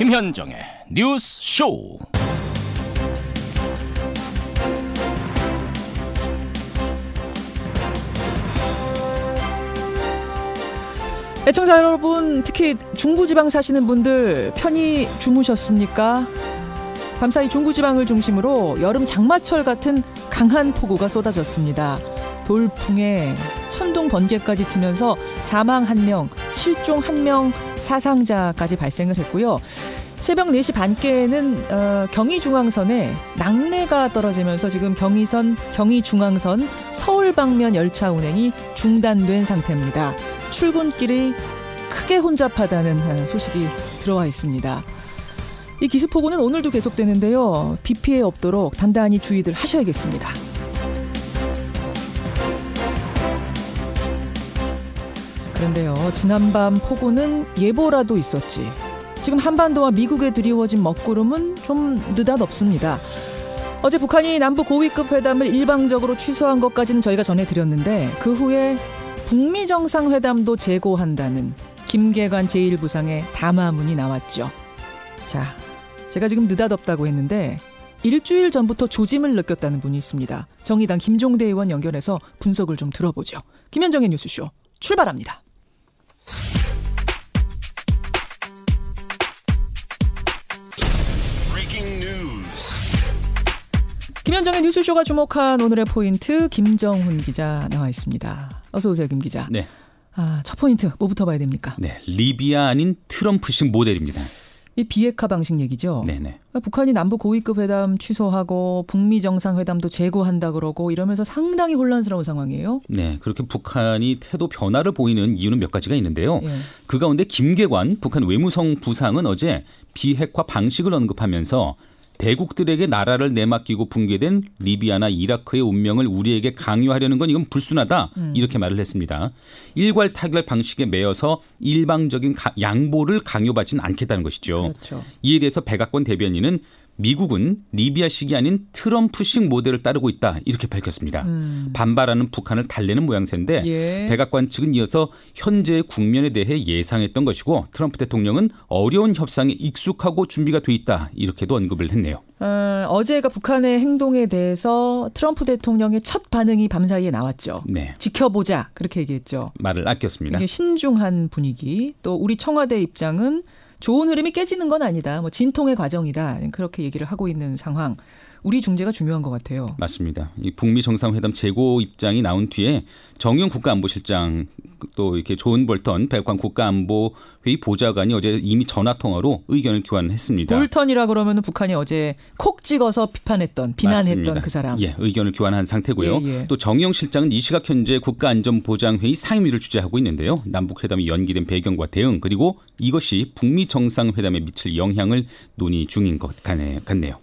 김현정의 뉴스 쇼. 애청자 여러분, 특히 중부지방 사시는 분들 편히 주무셨습니까? 밤사이 중부지방을 중심으로 여름 장마철 같은 강한 폭우가 쏟아졌습니다. 돌풍에 천둥 번개까지 치면서 사망 1명, 실종 1명, 사상자까지 발생을 했고요. 새벽 4시 반께에는 경의중앙선에 낙뢰가 떨어지면서 지금 경의중앙선 서울 방면 열차 운행이 중단된 상태입니다. 출근길이 크게 혼잡하다는 소식이 들어와 있습니다. 이 기습폭우는 오늘도 계속되는데요. 비 피해 없도록 단단히 주의들 하셔야겠습니다. 그런데요, 지난밤 폭우는 예보라도 있었지. 지금 한반도와 미국에 드리워진 먹구름은 좀 느닷없습니다. 어제 북한이 남북 고위급 회담을 일방적으로 취소한 것까지는 저희가 전해드렸는데 그 후에 북미 정상회담도 재고한다는 김계관 제1부상의 담화문이 나왔죠. 자, 제가 지금 느닷없다고 했는데 일주일 전부터 조짐을 느꼈다는 분이 있습니다. 정의당 김종대 의원 연결해서 분석을 좀 들어보죠. 김현정의 뉴스쇼 출발합니다. 김현정의 뉴스쇼가 주목한 오늘의 포인트, 김정훈 기자 나와 있습니다. 어서 오세요, 김 기자. 네. 첫 포인트 뭐부터 봐야 됩니까? 네, 리비아 아닌 트럼프식 모델입니다. 이 비핵화 방식 얘기죠. 네네. 북한이 남북 고위급 회담 취소하고 북미 정상회담도 재고한다 그러고 이러면서 상당히 혼란스러운 상황이에요. 네, 그렇게 북한이 태도 변화를 보이는 이유는 몇 가지가 있는데요. 예. 그 가운데 김계관 북한 외무성 부상은 어제 비핵화 방식을 언급하면서 대국들에게 나라를 내맡기고 붕괴된 리비아나 이라크의 운명을 우리에게 강요하려는 건 이건 불순하다 이렇게 말을 했습니다. 일괄 타결 방식에 매여서 일방적인 양보를 강요받지는 않겠다는 것이죠. 그렇죠. 이에 대해서 백악관 대변인은 미국은 리비아식이 아닌 트럼프식 모델을 따르고 있다 이렇게 밝혔습니다. 반발하는 북한을 달래는 모양새인데 예. 백악관 측은 이어서 현재의 국면에 대해 예상했던 것이고 트럼프 대통령은 어려운 협상에 익숙하고 준비가 돼 있다 이렇게도 언급을 했네요. 어제가 북한의 행동에 대해서 트럼프 대통령의 첫 반응이 밤사이에 나왔죠. 네. 지켜보자 그렇게 얘기했죠. 말을 아꼈습니다. 이게 신중한 분위기, 또 우리 청와대 입장은 좋은 흐름이 깨지는 건 아니다. 뭐 진통의 과정이다. 그렇게 얘기를 하고 있는 상황. 우리 중재가 중요한 것 같아요. 맞습니다. 이 북미 정상회담 재고 입장이 나온 뒤에 정용 국가안보실장 또 이렇게 존 볼턴 백악관 국가안보회의 보좌관이 어제 이미 전화 통화로 의견을 교환했습니다. 볼턴이라 그러면 북한이 어제 콕 찍어서 비난했던 맞습니다. 그 사람. 예, 의견을 교환한 상태고요. 예. 또 정용 실장은 이 시각 현재 국가안전보장회의 상임위를 주재하고 있는데요. 남북회담이 연기된 배경과 대응 그리고 이것이 북미 정상회담에 미칠 영향을 논의 중인 것 같네요.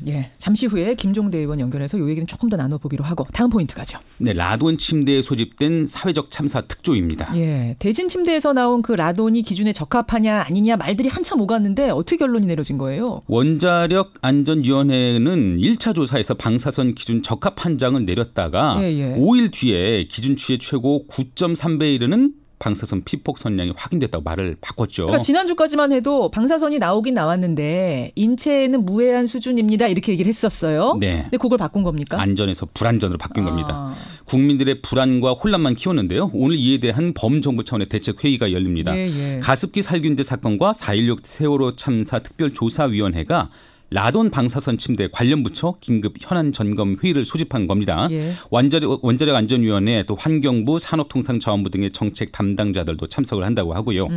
예. 잠시 후에 김종대 의원 연결해서 이 얘기는 조금 더 나눠보기로 하고 다음 포인트 가죠. 네, 라돈 침대에 소집된 사회적 참사 특조위입니다. 예, 대진 침대에서 나온 그 라돈이 기준에 적합하냐 아니냐 말들이 한참 오갔는데 어떻게 결론이 내려진 거예요? 원자력 안전위원회는 1차 조사에서 방사선 기준 적합 판정을 내렸다가 5일 뒤에 기준치의 최고 9.3배에 이르는 방사선 피폭 선량이 확인됐다고 말을 바꿨죠. 그러니까 지난주까지만 해도 방사선이 나오긴 나왔는데 인체에는 무해한 수준입니다. 이렇게 얘기를 했었어요. 네. 근데 그걸 바꾼 겁니까? 안전에서 불안전으로 바뀐 겁니다. 국민들의 불안과 혼란만 키웠는데요. 오늘 이에 대한 범정부 차원의 대책회의가 열립니다. 가습기 살균제 사건과 4.16 세월호 참사 특별조사위원회가 라돈 방사선 침대 관련 부처 긴급 현안 점검 회의를 소집한 겁니다. 원자력 안전위원회 또 환경부 산업통상자원부 등의 정책 담당자들도 참석을 한다고 하고요.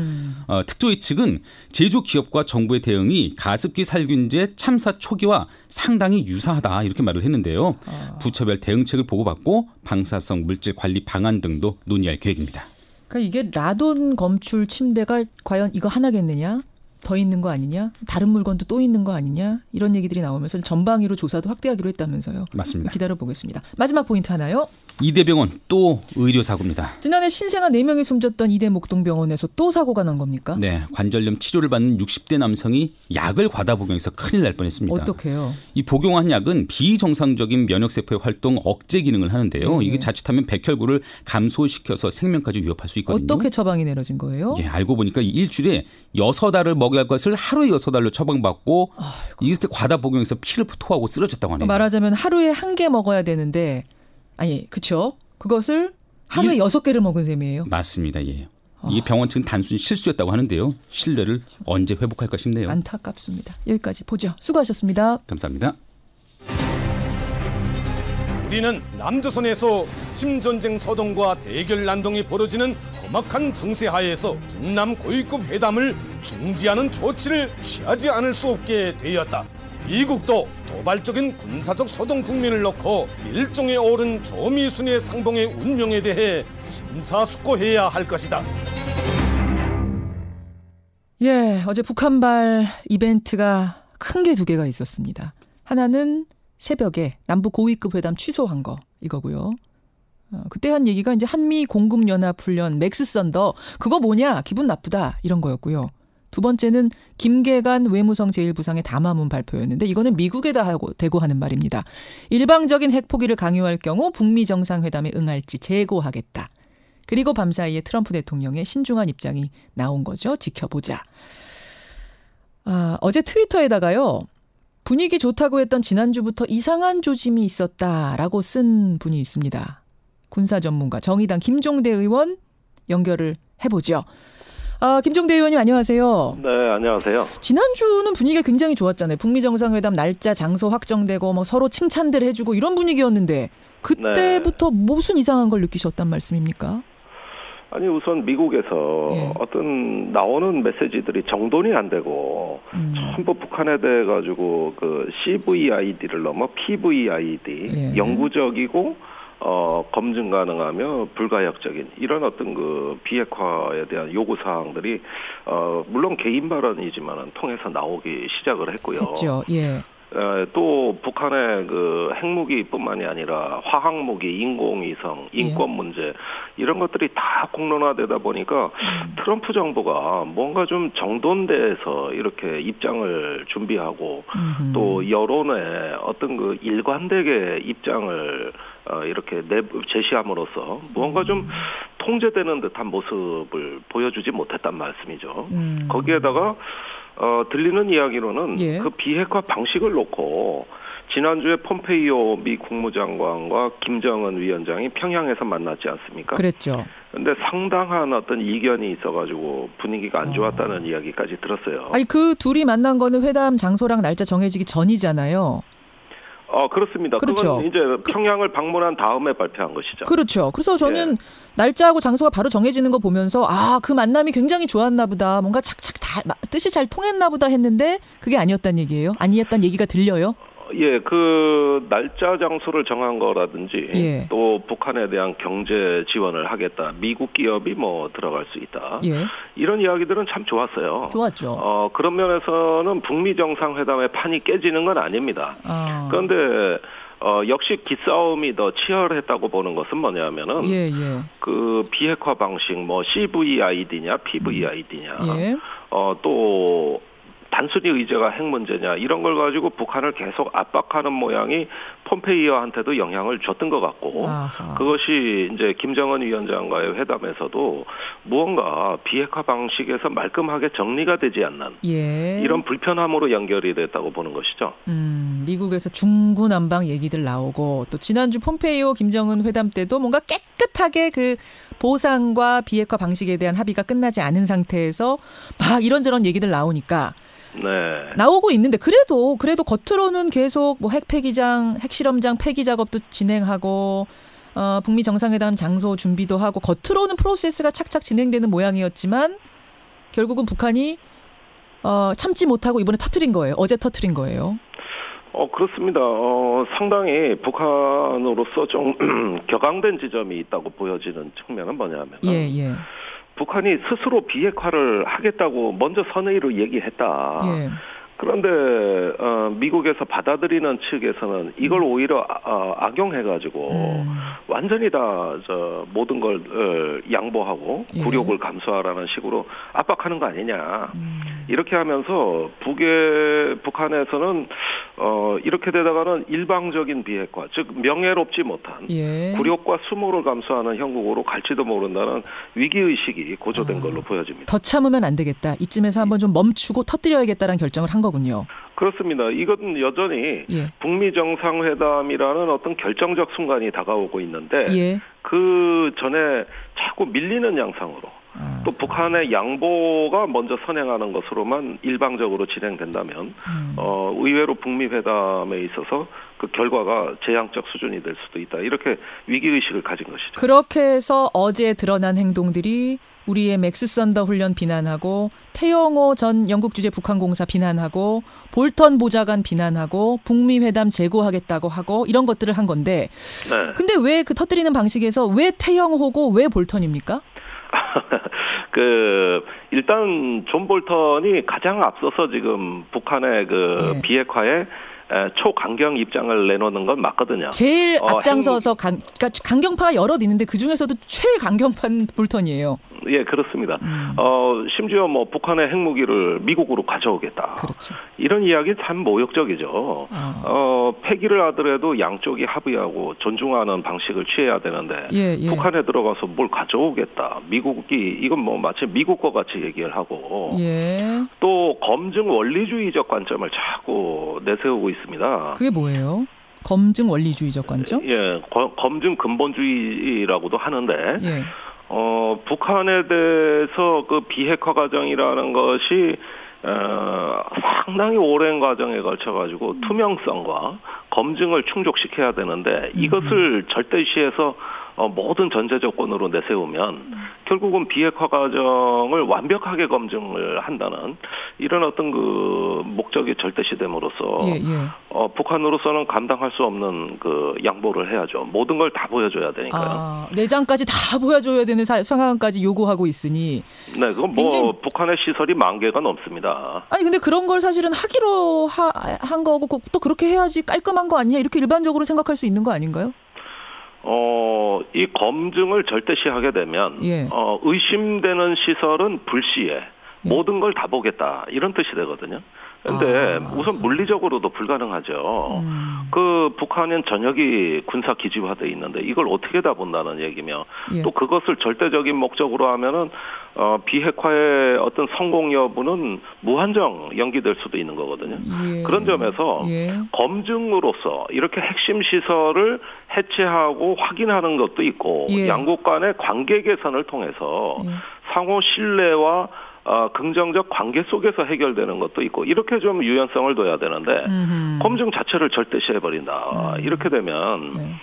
특조위 측은 제조 기업과 정부의 대응이 가습기 살균제 참사 초기와 상당히 유사하다 이렇게 말을 했는데요. 부처별 대응책을 보고받고 방사성 물질 관리 방안 등도 논의할 계획입니다. 그러니까 이게 라돈 검출 침대가 과연 이거 하나겠느냐? 더 있는 거 아니냐? 다른 물건도 또 있는 거 아니냐? 이런 얘기들이 나오면서 전방위로 조사도 확대하기로 했다면서요. 맞습니다. 기다려보겠습니다. 마지막 포인트 하나요? 이대병원 또 의료 사고입니다. 지난해 신생아 4명이 숨졌던 이대 목동병원에서 또 사고가 난 겁니까? 네, 관절염 치료를 받는 60대 남성이 약을 과다 복용해서 큰일 날 뻔했습니다. 어떡해요? 이 복용한 약은 비정상적인 면역세포의 활동 억제 기능을 하는데요. 이게 자칫하면 백혈구를 감소시켜서 생명까지 위협할 수 있거든요. 어떻게 처방이 내려진 거예요? 예, 알고 보니까 일주일에 6알을 먹여야 할 것을 하루에 6알로 처방받고 이렇게 과다 복용해서 피를 토하고 쓰러졌다고 하네요. 말하자면 하루에 1개 먹어야 되는데 아니, 그렇죠. 그것을 하루에 6개를 먹은 셈이에요. 맞습니다. 예. 이게 병원 측은 단순히 실수였다고 하는데요. 신뢰를 언제 회복할까 싶네요. 안타깝습니다. 여기까지 보죠. 수고하셨습니다. 감사합니다. 우리는 남조선에서 침전쟁 서동과 대결 난동이 벌어지는 험악한 정세하에서 북남 고위급 회담을 중지하는 조치를 취하지 않을 수 없게 되었다. 미국도 도발적인 군사적 소동 국면을 놓고 일종에 오른 조미순의 상봉의 운명에 대해 심사숙고해야 할 것이다. 예, 어제 북한발 이벤트가 큰 게 2개가 있었습니다. 하나는 새벽에 남북 고위급 회담 취소한 거 이거고요. 그때 한 얘기가 이제 한미 공급연합훈련 맥스 썬더 그거 뭐냐 기분 나쁘다 이런 거였고요. 2번째는 김계관 외무성 제1부상의 담화문 발표였는데 이거는 미국에다 대고 하는 말입니다. 일방적인 핵포기를 강요할 경우 북미 정상회담에 응할지 재고하겠다. 그리고 밤사이에 트럼프 대통령의 신중한 입장이 나온 거죠. 지켜보자. 어제 트위터에다가요. 분위기 좋다고 했던 지난주부터 이상한 조짐이 있었다라고 쓴 분이 있습니다. 군사 전문가 정의당 김종대 의원 연결을 해보죠. 김종대 의원님 안녕하세요. 네, 안녕하세요. 지난주는 분위기가 굉장히 좋았잖아요. 북미 정상회담 날짜, 장소 확정되고 뭐 서로 칭찬들 해주고 이런 분위기였는데 그때부터 무슨 이상한 걸 느끼셨단 말씀입니까? 아니 우선 미국에서 어떤 나오는 메시지들이 정돈이 안 되고 전부 북한에 대해 가지고 그 CVID를 넘어 PVID 영구적이고 검증 가능하며 불가역적인 이런 어떤 그 비핵화에 대한 요구 사항들이 물론 개인 발언이지만은 통해서 나오기 시작을 했고요. 했죠. 예. 또 북한의 그 핵무기뿐만이 아니라 화학무기, 인공위성, 인권 문제 이런 것들이 다 공론화되다 보니까 트럼프 정부가 뭔가 좀 정돈돼서 이렇게 입장을 준비하고 또 여론의 어떤 그 일관되게 입장을 이렇게 제시함으로써 무언가 좀 통제되는 듯한 모습을 보여주지 못했단 말씀이죠. 거기에다가 들리는 이야기로는 그 비핵화 방식을 놓고 지난주에 폼페이오 미 국무장관과 김정은 위원장이 평양에서 만났지 않습니까? 그랬죠. 근데 상당한 어떤 이견이 있어가지고 분위기가 안 좋았다는 이야기까지 들었어요. 아니 그 둘이 만난 거는 회담 장소랑 날짜 정해지기 전이잖아요. 그렇습니다. 그렇죠. 그건 이제 평양을 방문한 다음에 발표한 것이죠. 그렇죠. 그래서 저는 날짜하고 장소가 바로 정해지는 거 보면서 그 만남이 굉장히 좋았나 보다. 뭔가 착착 다 뜻이 잘 통했나 보다 했는데 그게 아니었다는 얘기예요? 아니었다는 얘기가 들려요? 예, 그 날짜 장소를 정한 거라든지 또 북한에 대한 경제 지원을 하겠다. 미국 기업이 뭐 들어갈 수 있다. 이런 이야기들은 참 좋았어요. 좋았죠. 그런 면에서는 북미 정상회담의 판이 깨지는 건 아닙니다. 그런데 역시 기싸움이 더 치열했다고 보는 것은 뭐냐면은 그 비핵화 방식 뭐 CVID냐 PVID냐 또 단순히 의제가 핵 문제냐 이런 걸 가지고 북한을 계속 압박하는 모양이 폼페이오한테도 영향을 줬던 것 같고 그것이 이제 김정은 위원장과의 회담에서도 무언가 비핵화 방식에서 말끔하게 정리가 되지 않는 이런 불편함으로 연결이 됐다고 보는 것이죠. 미국에서 중구난방 얘기들 나오고 또 지난주 폼페이오 김정은 회담 때도 뭔가 깨끗하게 그 보상과 비핵화 방식에 대한 합의가 끝나지 않은 상태에서 막 이런저런 얘기들 나오니까 나오고 있는데 그래도 겉으로는 계속 뭐 핵실험장 폐기 작업도 진행하고 북미 정상회담 장소 준비도 하고 겉으로는 프로세스가 착착 진행되는 모양이었지만 결국은 북한이 참지 못하고 이번에 터뜨린 거예요. 어제 터뜨린 거예요. 그렇습니다. 상당히 북한으로서 좀 격앙된 지점이 있다고 보여지는 측면은 뭐냐면 북한이 스스로 비핵화를 하겠다고 먼저 선의로 얘기했다. 그런데 미국에서 받아들이는 측에서는 이걸 오히려 악용해가지고 완전히 다 모든 걸 양보하고 굴욕을 감수하라는 식으로 압박하는 거 아니냐. 이렇게 하면서 북한에서는 이렇게 되다가는 일방적인 비핵화, 즉 명예롭지 못한 굴욕과 수모를 감수하는 형국으로 갈지도 모른다는 위기의식이 고조된 걸로 보여집니다. 더 참으면 안 되겠다. 이쯤에서 한번 좀 멈추고 터뜨려야겠다는 결정을 한 거군요. 그렇습니다. 이건 여전히 북미 정상회담이라는 어떤 결정적 순간이 다가오고 있는데 그 전에 자꾸 밀리는 양상으로 또 북한의 양보가 먼저 선행하는 것으로만 일방적으로 진행된다면 의외로 북미 회담에 있어서 그 결과가 재앙적 수준이 될 수도 있다. 이렇게 위기의식을 가진 것이죠. 그렇게 해서 어제 드러난 행동들이 우리의 맥스 썬더 훈련 비난하고 태영호 전 영국 주재 북한공사 비난하고 볼턴 보좌관 비난하고 북미 회담 재고하겠다고 하고 이런 것들을 한 건데 근데 왜 그 터뜨리는 방식에서 왜 태영호고 왜 볼턴입니까? 일단 존 볼턴이 가장 앞서서 지금 북한의 비핵화에 초강경 입장을 내놓는 건 맞거든요. 제일 앞장서서 그러니까 강경파가 여럿 있는데 그중에서도 최강경파는 볼턴이에요. 예, 그렇습니다. 심지어 북한의 핵무기를 미국으로 가져오겠다. 그렇죠. 이런 이야기 참 모욕적이죠. 폐기를 하더라도 양쪽이 합의하고 존중하는 방식을 취해야 되는데 북한에 들어가서 뭘 가져오겠다. 미국이 이건 마치 미국과 같이 얘기를 하고 또 검증 원리주의적 관점을 자꾸 내세우고 있습니다. 그게 뭐예요? 검증 원리주의적 관점? 검증 근본주의라고도 하는데 북한에 대해서 그 비핵화 과정이라는 것이 상당히 오랜 과정에 걸쳐가지고 투명성과 검증을 충족시켜야 되는데 이것을 절대시해서 모든 전제 조건으로 내세우면 결국은 비핵화 과정을 완벽하게 검증을 한다는 이런 어떤 그 목적이 절대시됨으로써 북한으로서는 감당할 수 없는 그 양보를 해야죠. 모든 걸 다 보여줘야 되니까요. 내장까지 다 보여줘야 되는 상황까지 요구하고 있으니. 네, 그건 북한의 시설이 10,000개가 넘습니다. 아니 근데 그런 걸 사실은 하기로 한 거고 또 그렇게 해야지 깔끔한 거 아니냐 이렇게 일반적으로 생각할 수 있는 거 아닌가요? 이 검증을 절대시하게 되면 의심되는 시설은 불시에 모든 걸 다 보겠다 이런 뜻이 되거든요. 근데 우선 물리적으로도 불가능하죠. 그 북한은 전역이 군사 기지화돼 있는데 이걸 어떻게 다 본다는 얘기며 또 그것을 절대적인 목적으로 하면은 비핵화의 어떤 성공 여부는 무한정 연기될 수도 있는 거거든요. 그런 점에서 검증으로서 이렇게 핵심 시설을 해체하고 확인하는 것도 있고 양국 간의 관계 개선을 통해서 상호 신뢰와 긍정적 관계 속에서 해결되는 것도 있고 이렇게 좀 유연성을 둬야 되는데 검증 자체를 절대시해버린다. 이렇게 되면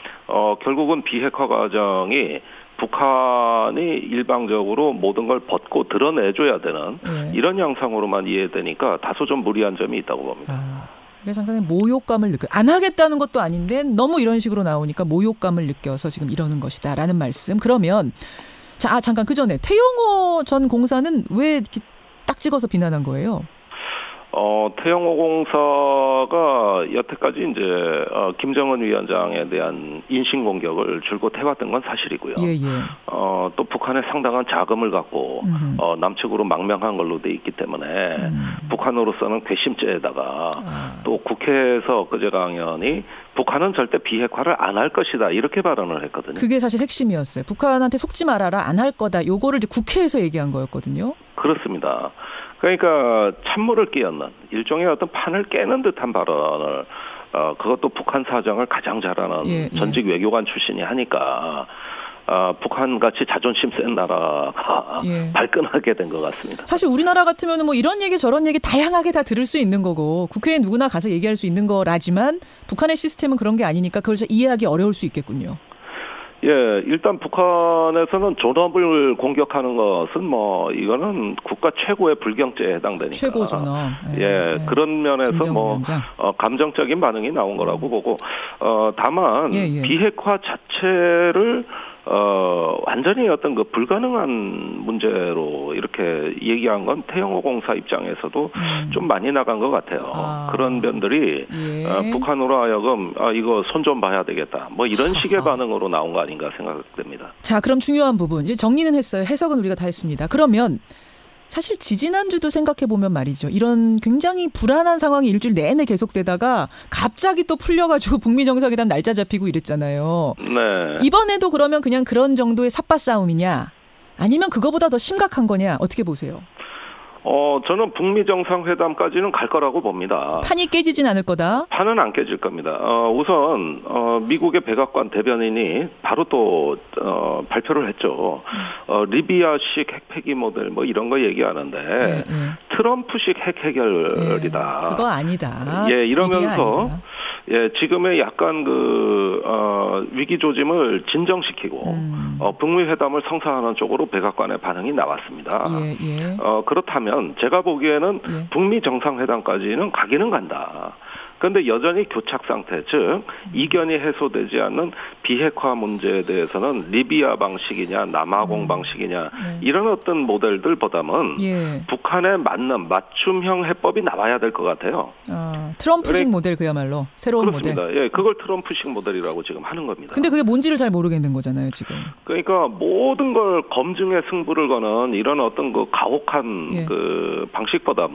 결국은 비핵화 과정이 북한이 일방적으로 모든 걸 벗고 드러내줘야 되는 이런 양상으로만 이해되니까 다소 좀 무리한 점이 있다고 봅니다. 그래서 상당히 모욕감을 안 하겠다는 것도 아닌데 너무 이런 식으로 나오니까 모욕감을 느껴서 지금 이러는 것이다라는 말씀. 그러면 잠깐 그 전에 태영호 전 공사는 왜 이렇게 딱 찍어서 비난한 거예요? 태영호 공사가 여태까지 이제 김정은 위원장에 대한 인신 공격을 줄곧 해왔던 건 사실이고요. 또 북한에 상당한 자금을 갖고 남측으로 망명한 걸로 돼 있기 때문에 북한으로서는 괘씸죄에다가 또 국회에서 그제강연이 북한은 절대 비핵화를 안 할 것이다 이렇게 발언을 했거든요. 그게 사실 핵심이었어요. 북한한테 속지 말아라 안 할 거다. 요거를 이제 국회에서 얘기한 거였거든요. 그렇습니다. 그러니까 찬물을 끼얹는 일종의 어떤 판을 깨는 듯한 발언을 그것도 북한 사정을 가장 잘 아는 전직 외교관 출신이 하니까 북한같이 자존심 센 나라가 발끈하게 된 것 같습니다. 사실 우리나라 같으면 뭐 이런 얘기 저런 얘기 다양하게 다 들을 수 있는 거고 국회에 누구나 가서 얘기할 수 있는 거라지만 북한의 시스템은 그런 게 아니니까 그걸 이해하기 어려울 수 있겠군요. 일단 북한에서는 존엄을 공격하는 것은 이거는 국가 최고의 불경죄에 해당되니까. 최고 존엄. 그런 면에서 감정적인 반응이 나온 거라고 보고, 다만 비핵화 자체를 완전히 어떤 그 불가능한 문제로 이렇게 얘기한 건 태영호 공사 입장에서도 좀 많이 나간 것 같아요. 그런 면들이 북한으로 하여금 이거 손 좀 봐야 되겠다. 뭐 이런 식의 반응으로 나온 거 아닌가 생각됩니다. 자, 그럼 중요한 부분 이제 정리는 했어요. 해석은 우리가 다 했습니다. 그러면 사실 지지난주도 생각해보면 말이죠. 이런 굉장히 불안한 상황이 일주일 내내 계속되다가 갑자기 또 풀려가지고 북미 정상회담 날짜 잡히고 이랬잖아요. 네. 이번에도 그러면 그냥 그런 정도의 삿바 싸움이냐 아니면 그거보다 더 심각한 거냐 어떻게 보세요? 저는 북미 정상회담까지는 갈 거라고 봅니다. 판이 깨지진 않을 거다? 판은 안 깨질 겁니다. 우선 미국의 백악관 대변인이 바로 또 발표를 했죠. 리비아식 핵폐기 모델 뭐 이런 거 얘기하는데 트럼프식 핵 해결이다. 그거 아니다. 예, 이러면서 지금의 약간 위기 조짐을 진정시키고 북미 회담을 성사하는 쪽으로 백악관의 반응이 나왔습니다. 그렇다면 제가 보기에는 북미 정상회담까지는 가기는 간다. 그런데 여전히 교착 상태, 즉 이견이 해소되지 않는 비핵화 문제에 대해서는 리비아 방식이냐 남아공 방식이냐 이런 어떤 모델들보다는 북한에 맞는 맞춤형 해법이 나와야 될 것 같아요. 트럼프식 모델 그야말로 새로운 그렇습니다. 모델. 예, 그걸 트럼프식 모델이라고 지금 하는 겁니다. 근데 그게 뭔지를 잘 모르겠는 거잖아요, 지금. 그러니까 모든 걸 검증에 승부를 거는 이런 어떤 그 가혹한 그 방식보다는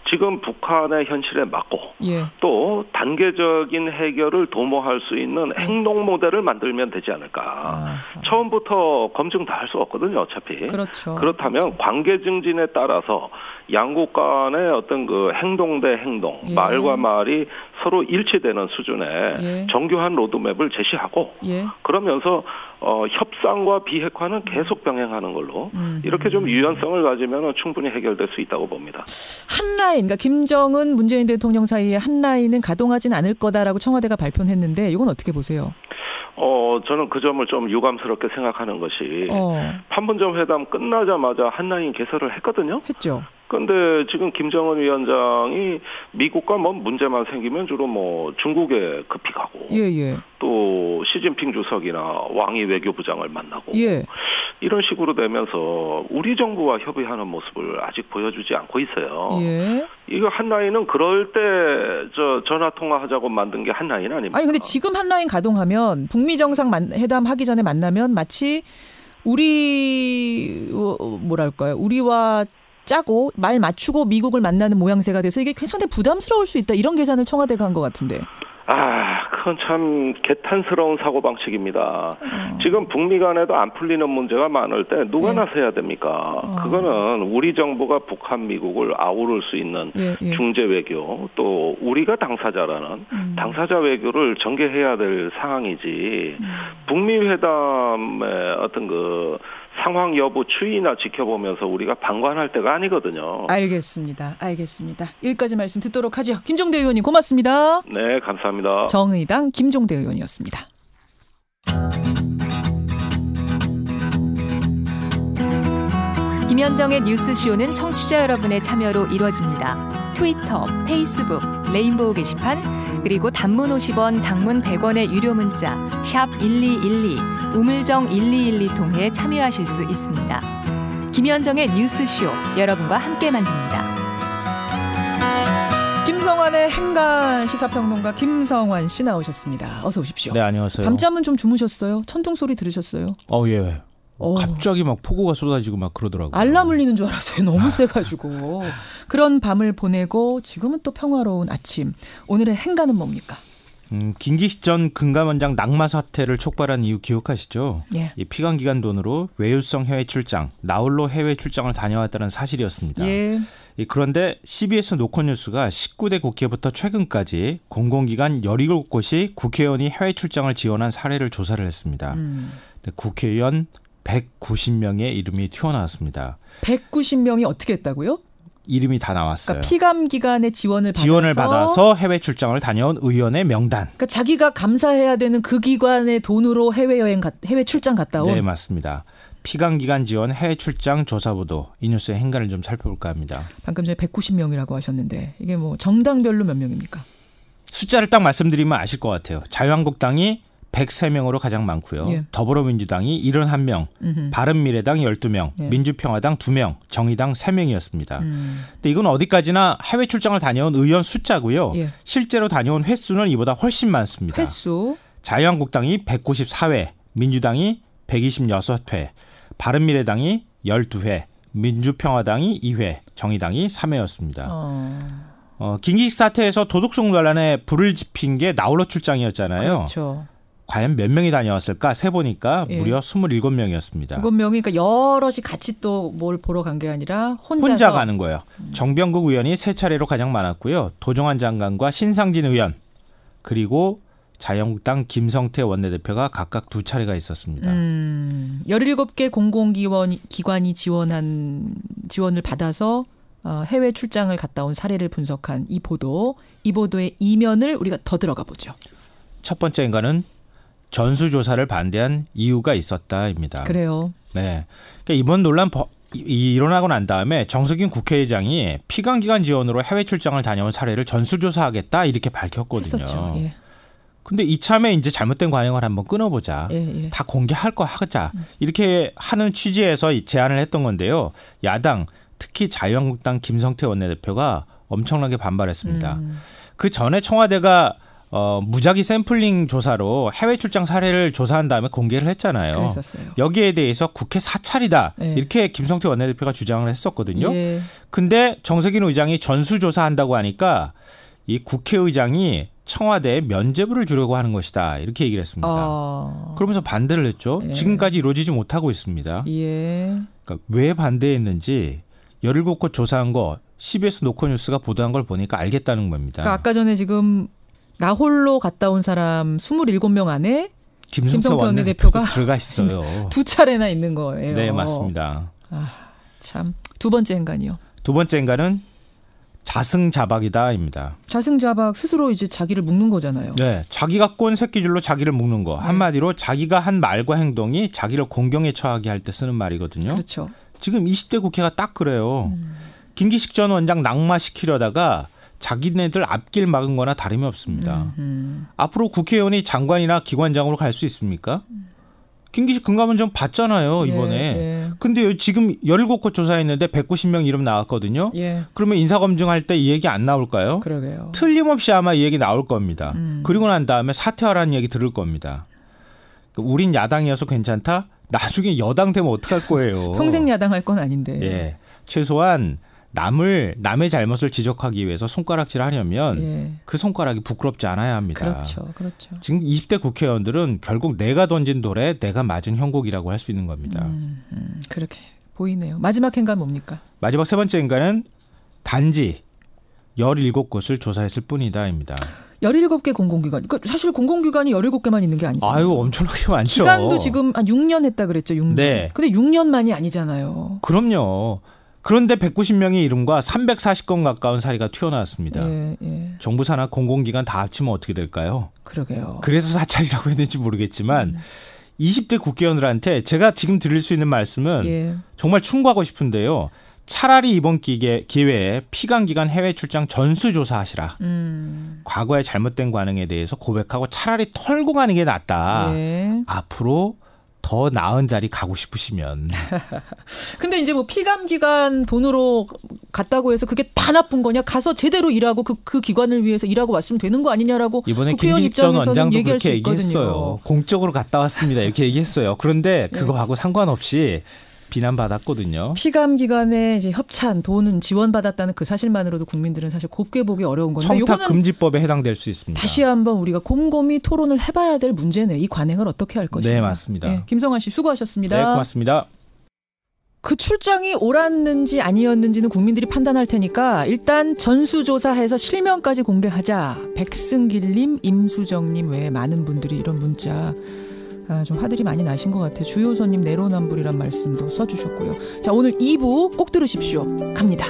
지금 북한의 현실에 맞고 또 단계적인 해결을 도모할 수 있는 행동 모델을 만들면 되지 않을까. 처음부터 검증 다 할 수 없거든요, 어차피. 그렇죠. 그렇다면 관계 증진에 따라서 양국 간의 어떤 그 행동 대 행동, 말과 말이 서로 일치되는 수준의 정교한 로드맵을 제시하고 그러면서 협상과 비핵화는 계속 병행하는 걸로 이렇게 좀 유연성을 가지면 충분히 해결될 수 있다고 봅니다. 한 라인, 그러니까 김정은 문재인 대통령 사이에 한 라인은 가동하진 않을 거다라고 청와대가 발표를 했는데 이건 어떻게 보세요? 저는 그 점을 좀 유감스럽게 생각하는 것이 판문점 회담 끝나자마자 한 라인 개설을 했거든요. 했죠. 그런데 지금 김정은 위원장이 미국과 뭐 문제만 생기면 주로 뭐 중국에 급히 가고 또 시진핑 주석이나 왕이 외교부장을 만나고 이런 식으로 되면서 우리 정부와 협의하는 모습을 아직 보여주지 않고 있어요. 이거 한 라인은 그럴 때 전화 통화하자고 만든 게 한 라인 아닙니까? 아니 근데 지금 한 라인 가동하면 북미 정상 회담 하기 전에 만나면 마치 우리와 짜고 말 맞추고 미국을 만나는 모양새가 돼서 이게 상당히 부담스러울 수 있다. 이런 계산을 청와대가 한 것 같은데. 그건 참 개탄스러운 사고방식입니다. 지금 북미 간에도 안 풀리는 문제가 많을 때 누가 나서야 됩니까? 그거는 우리 정부가 북한, 미국을 아우를 수 있는 중재 외교, 또 우리가 당사자라는 당사자 외교를 전개해야 될 상황이지 북미 회담의 어떤 그 상황 여부 추이나 지켜보면서 우리가 방관할 때가 아니거든요. 알겠습니다. 여기까지 말씀 듣도록 하죠. 김종대 의원님 고맙습니다. 네, 감사합니다. 정의당 김종대 의원이었습니다. 김현정의 뉴스쇼는 청취자 여러분의 참여로 이루어집니다. 트위터, 페이스북, 레인보우 게시판, 그리고 단문 50원, 장문 100원의 유료 문자 샵 1212, 우물정 1212 통해 참여하실 수 있습니다. 김현정의 뉴스쇼, 여러분과 함께 만듭니다. 김성환의 행간 시사평론가 김성환 씨 나오셨습니다. 어서 오십시오. 네, 안녕하세요. 밤잠은 좀 주무셨어요? 천둥 소리 들으셨어요? 예. 갑자기 막 폭우가 쏟아지고 막 그러더라고요. 알람 울리는 줄 알았어요. 너무 세가지고. 그런 밤을 보내고 지금은 또 평화로운 아침. 오늘의 행간은 뭡니까? 김기식 전 금감원장 낙마 사태를 촉발한 이유 기억하시죠? 이 피감 기관 돈으로 외유성 해외 출장, 나홀로 해외 출장을 다녀왔다는 사실이었습니다. 그런데 CBS 노컷뉴스가 19대 국회부터 최근까지 공공기관 17곳이 국회의원이 해외 출장을 지원한 사례를 조사를 했습니다. 국회의원 190명의 이름이 튀어나왔습니다. 190명이 어떻게 했다고요? 이름이 다 나왔어요. 그러니까 피감 기관의 지원을 받아서 해외 출장을 다녀온 의원의 명단. 그러니까 자기가 감사해야 되는 그 기관의 돈으로 해외 출장 갔다 온. 네, 맞습니다. 피감 기관 지원 해외 출장 조사 보도. 이 뉴스의 행간을 좀 살펴볼까 합니다. 방금 전에 190명이라고 하셨는데 이게 뭐 정당별로 몇 명입니까? 숫자를 딱 말씀드리면 아실 것 같아요. 자유한국당이 103명으로 가장 많고요. 예. 더불어민주당이 71명, 바른미래당 12명, 예. 민주평화당 2명, 정의당 3명이었습니다. 근데 이건 어디까지나 해외 출장을 다녀온 의원 숫자고요. 예. 실제로 다녀온 횟수는 이보다 훨씬 많습니다. 횟수. 자유한국당이 194회, 민주당이 126회, 바른미래당이 12회, 민주평화당이 2회, 정의당이 3회였습니다. 김기식 사태에서 도덕성 논란에 불을 지핀 게 나홀로 출장이었잖아요. 그렇죠. 과연 몇 명이 다녀왔을까 세보니까 예. 무려 27명이었습니다. 27명이 그러니까 여럿이 같이 또 뭘 보러 간 게 아니라 혼자 가는 거예요. 정병국 의원이 3차례로 가장 많았고요. 도정환 장관과 신상진 의원 그리고 자유한국당 김성태 원내대표가 각각 2차례가 있었습니다. 17개 공공기관이 지원을 받아서 해외 출장을 갔다 온 사례를 분석한 이 보도의 이면을 우리가 더 들어가 보죠. 첫 번째인가는 전수조사를 반대한 이유가 있었다입니다. 그래요. 네. 그러니까 이번 논란 일어나고 난 다음에 정석윤 국회의장이 피감기관 지원으로 해외 출장을 다녀온 사례를 전수조사하겠다 이렇게 밝혔거든요. 했었죠. 예. 근데 이참에 이제 잘못된 관행을 한번 끊어보자. 예. 다 공개할 거 하자. 이렇게 하는 취지에서 제안을 했던 건데요. 야당 특히 자유한국당 김성태 원내대표가 엄청나게 반발했습니다. 그 전에 청와대가 무작위 샘플링 조사로 해외 출장 사례를 조사한 다음에 공개를 했잖아요. 그랬었어요. 여기에 대해서 국회 사찰이다. 예. 이렇게 김성태 원내대표가 주장을 했었거든요. 예. 근데 정세균 의장이 전수조사한다고 하니까 이 국회의장이 청와대에 면죄부를 주려고 하는 것이다. 이렇게 얘기를 했습니다. 그러면서 반대를 했죠. 예. 지금까지 이루어지지 못하고 있습니다. 예. 그러니까 왜 반대했는지 17곳 조사한 거 CBS 노컷뉴스가 보도한 걸 보니까 알겠다는 겁니다. 그러니까 아까 전에 지금 나홀로 갔다 온 사람 27명 안에 김성태 원내대표가 들어가 있어요. 2차례나 있는 거예요. 네, 맞습니다. 참. 두 번째 행간이요. 두 번째 행간은 자승자박이다입니다. 자승자박 스스로 이제 자기를 묶는 거잖아요. 네, 자기가 꼰 새끼줄로 자기를 묶는 거. 한마디로 자기가 한 말과 행동이 자기를 공경에 처하게 할 때 쓰는 말이거든요. 그렇죠. 지금 20대 국회가 딱 그래요. 김기식 전 원장 낙마시키려다가 자기네들 앞길 막은 거나 다름이 없습니다. 앞으로 국회의원이 장관이나 기관장으로 갈 수 있습니까? 김기식 금감원장 봤잖아요, 이번에. 예. 근데 지금 17곳 조사했는데 190명 이름 나왔거든요. 예. 그러면 인사검증할 때 이 얘기 안 나올까요? 그러게요. 틀림없이 아마 이 얘기 나올 겁니다. 그리고 난 다음에 사퇴하라는 얘기 들을 겁니다. 우린 야당이어서 괜찮다? 나중에 여당 되면 어떡할 거예요. 평생 야당할 건 아닌데. 예. 최소한 남의 잘못을 지적하기 위해서 손가락질 하려면 예. 그 손가락이 부끄럽지 않아야 합니다. 그렇죠. 지금 20대 국회의원들은 결국 내가 던진 돌에 내가 맞은 형국이라고 할 수 있는 겁니다. 그렇게 보이네요. 마지막 행간 뭡니까? 마지막 세 번째 행간은 단지 17곳을 조사했을 뿐이다입니다. 17개 공공기관. 그러니까 사실 공공기관이 17개만 있는 게 아니잖아요. 아유, 엄청나게 많죠. 기간도 지금 한 6년 했다 그랬죠. 6년. 네. 근데 6년만이 아니잖아요. 그럼요. 그런데 190명의 이름과 340건 가까운 사례가 튀어나왔습니다. 예. 정부 산하 공공기관 다 합치면 어떻게 될까요? 그러게요. 그래서 사찰이라고 했는지 모르겠지만 20대 국회의원들한테 제가 지금 드릴 수 있는 말씀은 정말 충고하고 싶은데요. 차라리 이번 기회에 피감기관 해외 출장 전수조사하시라. 과거의 잘못된 관행에 대해서 고백하고 차라리 털고 가는 게 낫다. 앞으로 더 나은 자리 가고 싶으시면. 근데 이제 뭐 피감기관 돈으로 갔다고 해서 그게 다 나쁜 거냐? 가서 제대로 일하고 그 기관을 위해서 일하고 왔으면 되는 거 아니냐라고 이번에 김기식 전 원장도 그렇게 얘기했어요. 공적으로 갔다 왔습니다. 이렇게 얘기했어요. 그런데 그거하고 상관없이 비난받았거든요. 피감기관의 이제 협찬, 돈은 지원받았다는 그 사실만으로도 국민들은 사실 곱게 보기 어려운 건데 청탁금지법에 해당될 수 있습니다. 다시 한번 우리가 곰곰이 토론을 해봐야 될 문제네. 이 관행을 어떻게 할 것인가. 네, 맞습니다. 네, 김성환 씨 수고하셨습니다. 네, 고맙습니다. 그 출장이 옳았는지 아니었는지는 국민들이 판단할 테니까 일단 전수조사해서 실명까지 공개하자. 백승길님, 임수정님 외에 많은 분들이 이런 문자 좀 화들이 많이 나신 것 같아요. 주요선님 내로남불이란 말씀도 써주셨고요. 자, 오늘 2부 꼭 들으십시오. 갑니다.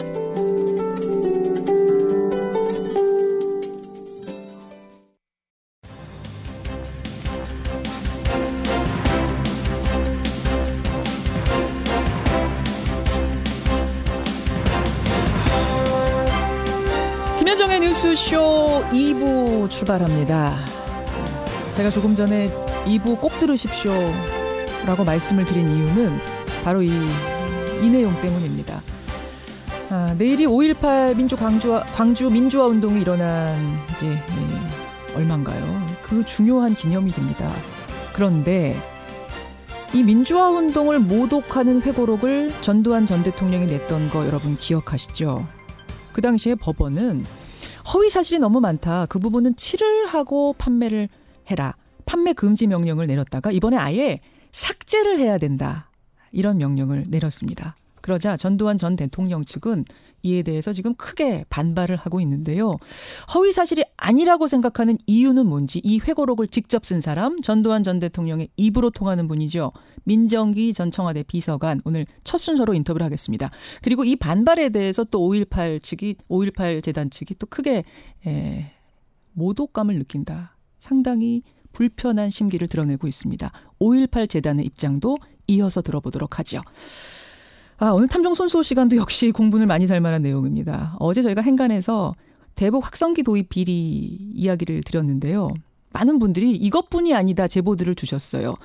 김현정의 뉴스쇼 2부 출발합니다. 제가 조금 전에 2부 꼭 들으십시오 라고 말씀을 드린 이유는 바로 이 내용 때문입니다. 내일이 5.18 광주 민주화 운동이 일어난 지 얼마인가요? 그 중요한 기념일입니다. 그런데 이 민주화 운동을 모독하는 회고록을 전두환 전 대통령이 냈던 거 여러분 기억하시죠? 그 당시에 법원은 허위 사실이 너무 많다. 그 부분은 칠을 하고 판매를 해라. 판매 금지 명령을 내렸다가 이번에 아예 삭제를 해야 된다. 이런 명령을 내렸습니다. 그러자 전두환 전 대통령 측은 이에 대해서 지금 크게 반발을 하고 있는데요. 허위 사실이 아니라고 생각하는 이유는 뭔지 이 회고록을 직접 쓴 사람 전두환 전 대통령의 입으로 통하는 분이죠. 민정기 전 청와대 비서관 오늘 첫 순서로 인터뷰를 하겠습니다. 그리고 이 반발에 대해서 또 5.18 재단 측이 또 크게 모독감을 느낀다. 상당히 불편한 심기를 드러내고 있습니다. 5.18 재단의 입장도 이어서 들어보도록 하죠. 오늘 탐정 손수호 시간도 역시 공분을 많이 살 만한 내용입니다. 어제 저희가 행간에서 대북 확성기 도입 비리 이야기를 드렸는데요. 많은 분들이 이것뿐이 아니다 제보들을 주셨어요.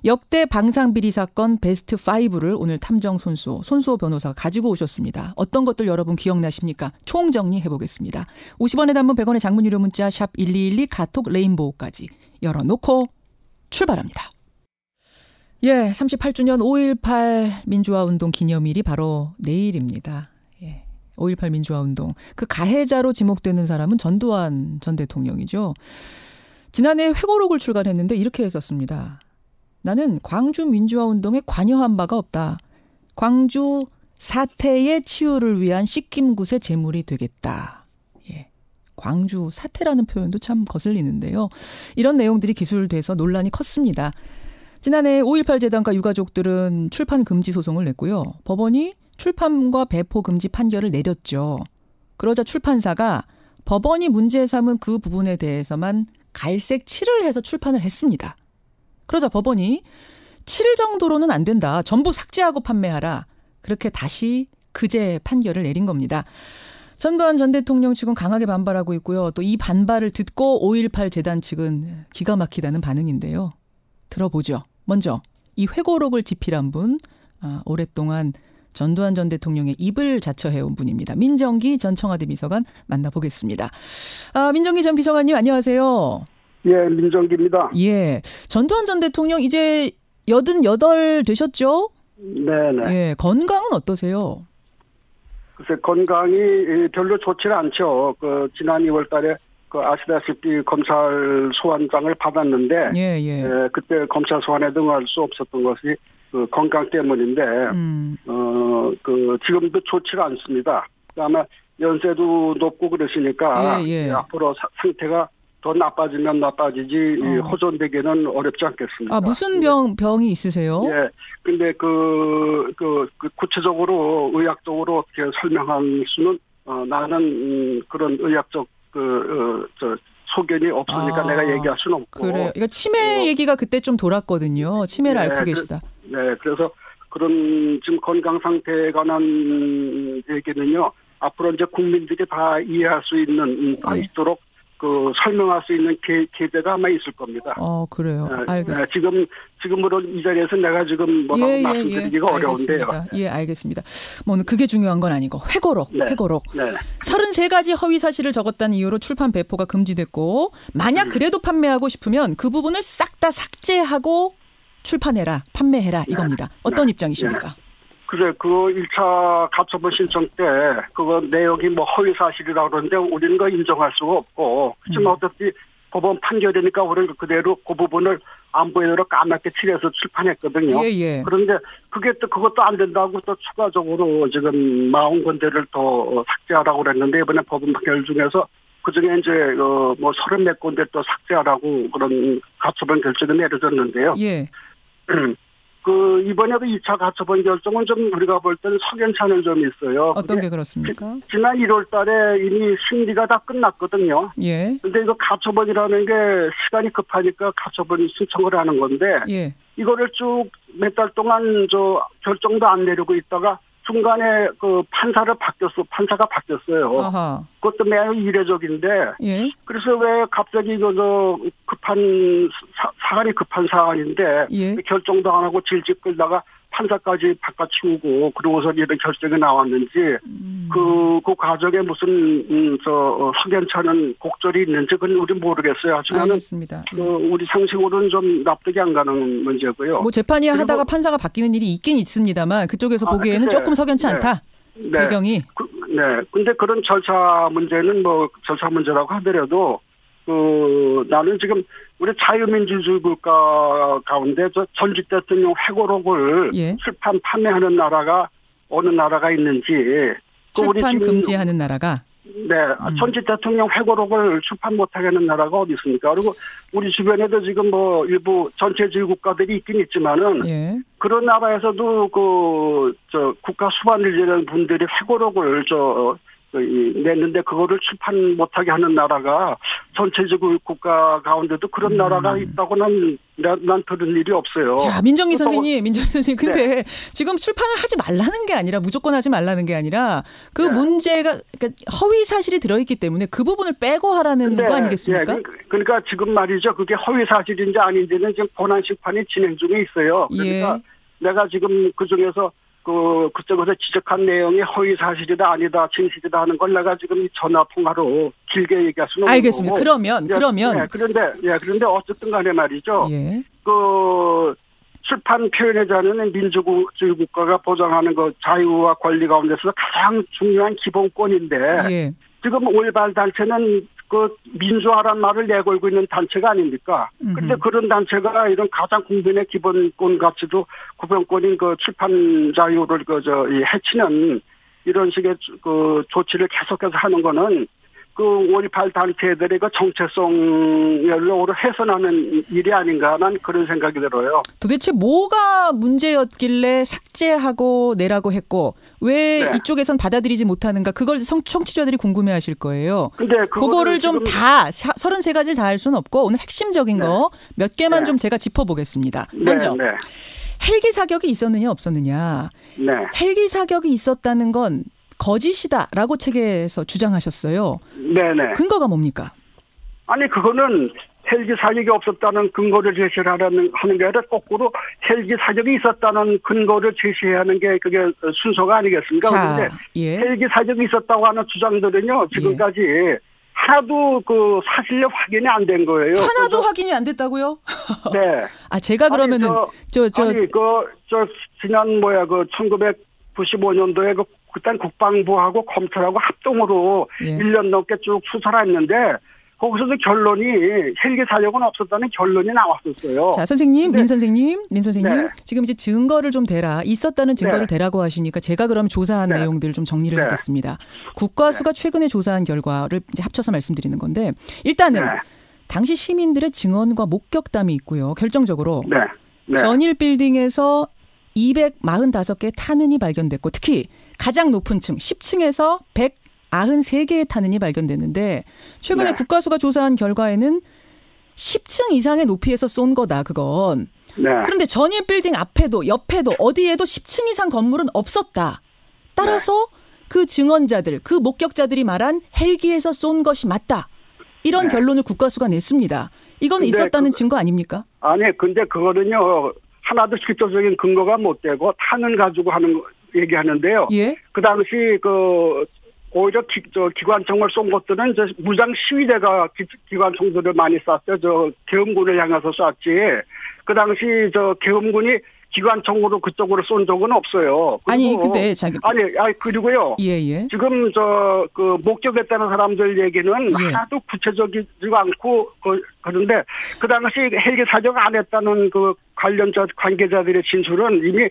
역대 방상비리 사건 베스트 5를 오늘 탐정 손수호 변호사가 가지고 오셨습니다. 어떤 것들 여러분 기억나십니까? 총정리해보겠습니다. 50원의 단문 100원의 장문 유료 문자 샵 1212 카톡 레인보우까지 열어놓고 출발합니다. 38주년 5.18 민주화운동 기념일이 바로 내일입니다. 5.18 민주화운동. 그 가해자로 지목되는 사람은 전두환 전 대통령이죠. 지난해 회고록을 출간했는데 이렇게 했었습니다. 나는 광주 민주화운동에 관여한 바가 없다. 광주 사태의 치유를 위한 씻김굿의 제물이 되겠다. 광주 사태라는 표현도 참 거슬리는데요. 이런 내용들이 기술돼서 논란이 컸습니다. 지난해 5.18 재단과 유가족들은 출판 금지 소송을 냈고요. 법원이 출판과 배포 금지 판결을 내렸죠. 그러자 출판사가 법원이 문제 삼은 그 부분에 대해서만 갈색 칠을 해서 출판을 했습니다. 그러자 법원이 칠 정도로는 안 된다. 전부 삭제하고 판매하라. 그렇게 다시 그제 판결을 내린 겁니다. 전두환 전 대통령 측은 강하게 반발하고 있고요. 또 이 반발을 듣고 5.18 재단 측은 기가 막히다는 반응인데요. 들어보죠. 먼저 이 회고록을 집필한 분, 오랫동안 전두환 전 대통령의 입을 자처해온 분입니다. 민정기 전 청와대 비서관 만나보겠습니다. 민정기 전 비서관님 안녕하세요. 예, 민정기입니다. 전두환 전 대통령 이제 88 되셨죠? 네네. 건강은 어떠세요? 글쎄, 건강이 별로 좋지는 않죠. 지난 2월 달에 아시다시피 검찰 소환장을 받았는데, 그때 검찰 소환에 등할 수 없었던 것이 건강 때문인데, 지금도 좋지가 않습니다. 아마 연세도 높고 그러시니까, 앞으로 상태가 더 나빠지면 나빠지지, 호전되기는 어렵지 않겠습니까? 무슨 병이 있으세요? 근데 구체적으로 의학적으로 어떻게 설명할 수는, 나는 그런 의학적 소견이 없으니까 내가 얘기할 수는 없고. 그래요. 그러니까 치매 얘기가 그때 좀 돌았거든요. 치매를 앓고 계시다. 그래서 그런 지금 건강 상태에 관한 얘기는요. 앞으로 이제 국민들이 다 이해할 수 있는, 다 있도록 설명할 수 있는 기대가 아마 있을 겁니다. 그래요. 알겠습니다. 지금으로 이 자리에서 내가 지금 뭐라고 말씀드리기가 어려운데요. 알겠습니다. 뭐 그게 중요한 건 아니고 회고록. 33가지 허위 사실을 적었다는 이유로 출판 배포가 금지됐고 만약 그래도 판매하고 싶으면 그 부분을 싹 다 삭제하고 출판해라, 판매해라 이겁니다. 어떤 입장이십니까? 그래, 1차 가처분 신청 때, 내용이 허위 사실이라고 그러는데, 우리는 그거 인정할 수가 없고, 하지만 어차피 법원 판결이니까 우리는 그대로 그 부분을 안 보이도록 까맣게 칠해서 출판했거든요. 그런데 그것도 안 된다고 또 추가적으로 지금 40군데를 더 삭제하라고 그랬는데, 이번에 법원 판결 중에서 그중에 이제, 30몇 군데 또 삭제하라고 그런 가처분 결정이 내려졌는데요. 이번에도 2차 가처분 결정은 좀 우리가 볼 때는 석연찮은 점이 있어요. 어떤 게 그렇습니까? 지난 1월 달에 이미 심리가 다 끝났거든요. 근데 이거 가처분이라는 게 시간이 급하니까 가처분 신청을 하는 건데, 이거를 쭉 몇 달 동안 결정도 안 내리고 있다가 중간에 그 판사가 바뀌었어요. 아하. 그것도 매우 이례적인데. 예. 그래서 왜 갑자기 사안이 급한 사안인데 예. 결정도 안 하고 질질 끌다가 판사까지 바꿔치우고 그러고서 이런 결정이 나왔는지 그 과정에 무슨 석연찮은 곡절이 있는지 그건 우리는 모르겠어요. 하지만 알겠습니다. 우리 상식으로는 좀 납득이 안 가는 문제고요. 뭐 재판이 하다가 판사가 바뀌는 일이 있긴 있습니다만 그쪽에서 보기에는 조금 석연치 않다. 네. 배경이. 네. 근데 그런 절차 문제는 절차 문제라고 하더라도 나는 지금 우리 자유민주주의 국가 가운데 전직 대통령 회고록을 출판 판매하는 나라가 어느 나라가 있는지. 출판 금지하는 나라가? 네. 전직 대통령 회고록을 출판 못하게 하는 나라가 어디 있습니까? 그리고 우리 주변에도 지금 일부 전체주의 국가들이 있긴 있지만은 그런 나라에서도 국가 수반을 분들이 회고록을 냈는데 그거를 출판 못하게 하는 나라가 전체적으로 국가 가운데도 그런 나라가 있다고는 난 들은 일이 없어요. 자, 민정희 선생님, 근데 지금 출판을 하지 말라는 게 아니라 무조건 하지 말라는 게 아니라 그 문제가 그러니까 허위 사실이 들어있기 때문에 그 부분을 빼고 하라는 거 아니겠습니까? 그러니까 지금 말이죠. 그게 허위 사실인지 아닌지는 지금 본안 심판이 진행 중에 있어요. 그러니까 내가 지금 그 중에서 그쪽에서 지적한 내용이 허위 사실이다 아니다 진실이다 하는 걸 내가 지금 전화 통화로 길게 얘기할 수는 없고. 알겠습니다. 그러면 그런데 어쨌든 간에 말이죠. 출판 표현의 자유는 민주주의 국가가 보장하는 자유와 권리 가운데서 가장 중요한 기본권인데 지금 5.18 단체는 민주화란 말을 내걸고 있는 단체가 아닙니까? 그런데 그런 단체가 이런 가장 국민의 기본권 가치도 구별권인 출판 자유를 해치는 이런 식의 조치를 계속해서 하는 거는 5.18 단체들의 정체성을 훼손하는 일이 아닌가 난 그런 생각이 들어요. 도대체 뭐가 문제였길래 삭제하고 내라고 했고 왜 이쪽에선 받아들이지 못하는가 그걸 청취자들이 궁금해하실 거예요. 근데 그거를 좀 다 33가지를 다 할 수는 없고 오늘 핵심적인 거 몇 개만 좀 제가 짚어보겠습니다. 먼저 헬기 사격이 있었느냐 없었느냐. 헬기 사격이 있었다는 건 거짓이다라고 책에서 주장하셨어요. 네네. 근거가 뭡니까? 아니 그거는 헬기 사격이 없었다는 근거를 제시하는 게 아니라 거꾸로 헬기 사격이 있었다는 근거를 제시해야 하는 게 그게 순서가 아니겠습니까? 그런데 헬기 사격이 있었다고 하는 주장들은요 지금까지 하나도 사실이 확인이 안 된 거예요. 하나도 확인이 안 됐다고요? 네. 아 제가 그러면은 지난 1995년도에 그땐 국방부하고 검찰하고 합동으로 1년 넘게 쭉 수사를 했는데 거기서도 결론이 헬기 사격은 없었다는 결론이 나왔었어요. 자, 선생님, 민 선생님. 지금 이제 증거를 좀 대라. 있었다는 증거를 대라고 하시니까 제가 그럼 조사한 내용들 좀 정리를 하겠습니다. 국과수가 최근에 조사한 결과를 이제 합쳐서 말씀드리는 건데 일단은 당시 시민들의 증언과 목격담이 있고요. 결정적으로 전일 빌딩에서 245개의 탄흔이 발견됐고 특히 가장 높은 층 10층에서 193개의 탄흔이 발견됐는데 최근에 국과수가 조사한 결과에는 10층 이상의 높이에서 쏜 거다 그건. 그런데 전일 빌딩 앞에도 옆에도 어디에도 10층 이상 건물은 없었다. 따라서 그 증언자들 그 목격자들이 말한 헬기에서 쏜 것이 맞다. 이런 결론을 국과수가 냈습니다. 이건 있었다는 증거 아닙니까? 아니 근데 그거는요. 하나도 실질적인 근거가 못 되고 탄을 가지고 얘기하는데요. 그 당시 오히려 기관총을 쏜 것들은 무장 시위대가 기관총들을 많이 쐈죠. 계엄군을 향해서 쐈지. 그 당시 계엄군이 기관총으로 그쪽으로 쏜 적은 없어요. 그리고요. 지금 목격했다는 사람들 얘기는 하나도 구체적이지 않고 그런데 그 당시 헬기 사격 안 했다는 관계자들의 진술은 이미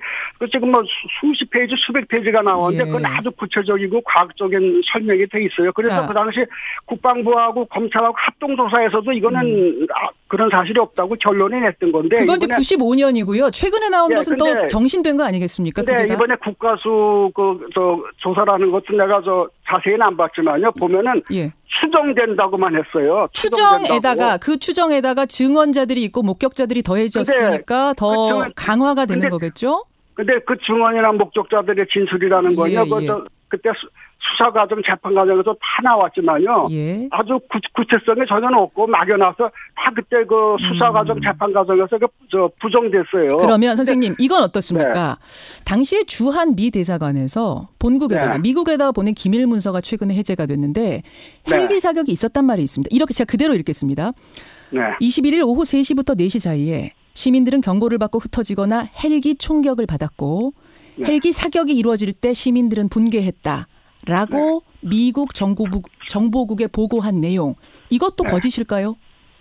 지금 수십 페이지, 수백 페이지가 나오는데 그건 아주 구체적이고 과학적인 설명이 돼 있어요. 그래서 그 당시 국방부하고 검찰하고 합동조사에서도 이거는 그런 사실이 없다고 결론이 냈던 건데. 그건 이제 95년이고요. 최근에 나온 것은 또 경신된 거 아니겠습니까? 근데 이번에 국과수 조사라는 것은 내가 자세히는 안 봤지만요. 보면은 추정된다고만 했어요. 추정에다가 증언자들이 있고 목격자들이 더해졌으니까 더 강화가 되는 거겠죠? 근데 그 증언이나 목격자들의 진술이라는 거요. 그때 수사 과정, 재판 과정에서 다 나왔지만요. 아주 구체성이 전혀 없고 막연해서 다 그때 그 수사 과정, 재판 과정에서 부정됐어요. 그러면 선생님 이건 어떻습니까? 당시에 주한 미 대사관에서 본국에다가 미국에다가 보낸 기밀 문서가 최근에 해제가 됐는데 헬기 사격이 있었단 말이 있습니다. 이렇게 제가 그대로 읽겠습니다. 21일 오후 3시부터 4시 사이에 시민들은 경고를 받고 흩어지거나 헬기 총격을 받았고 헬기 사격이 이루어질 때 시민들은 분개했다라고 미국 정보국에 보고한 내용. 이것도 거짓일까요?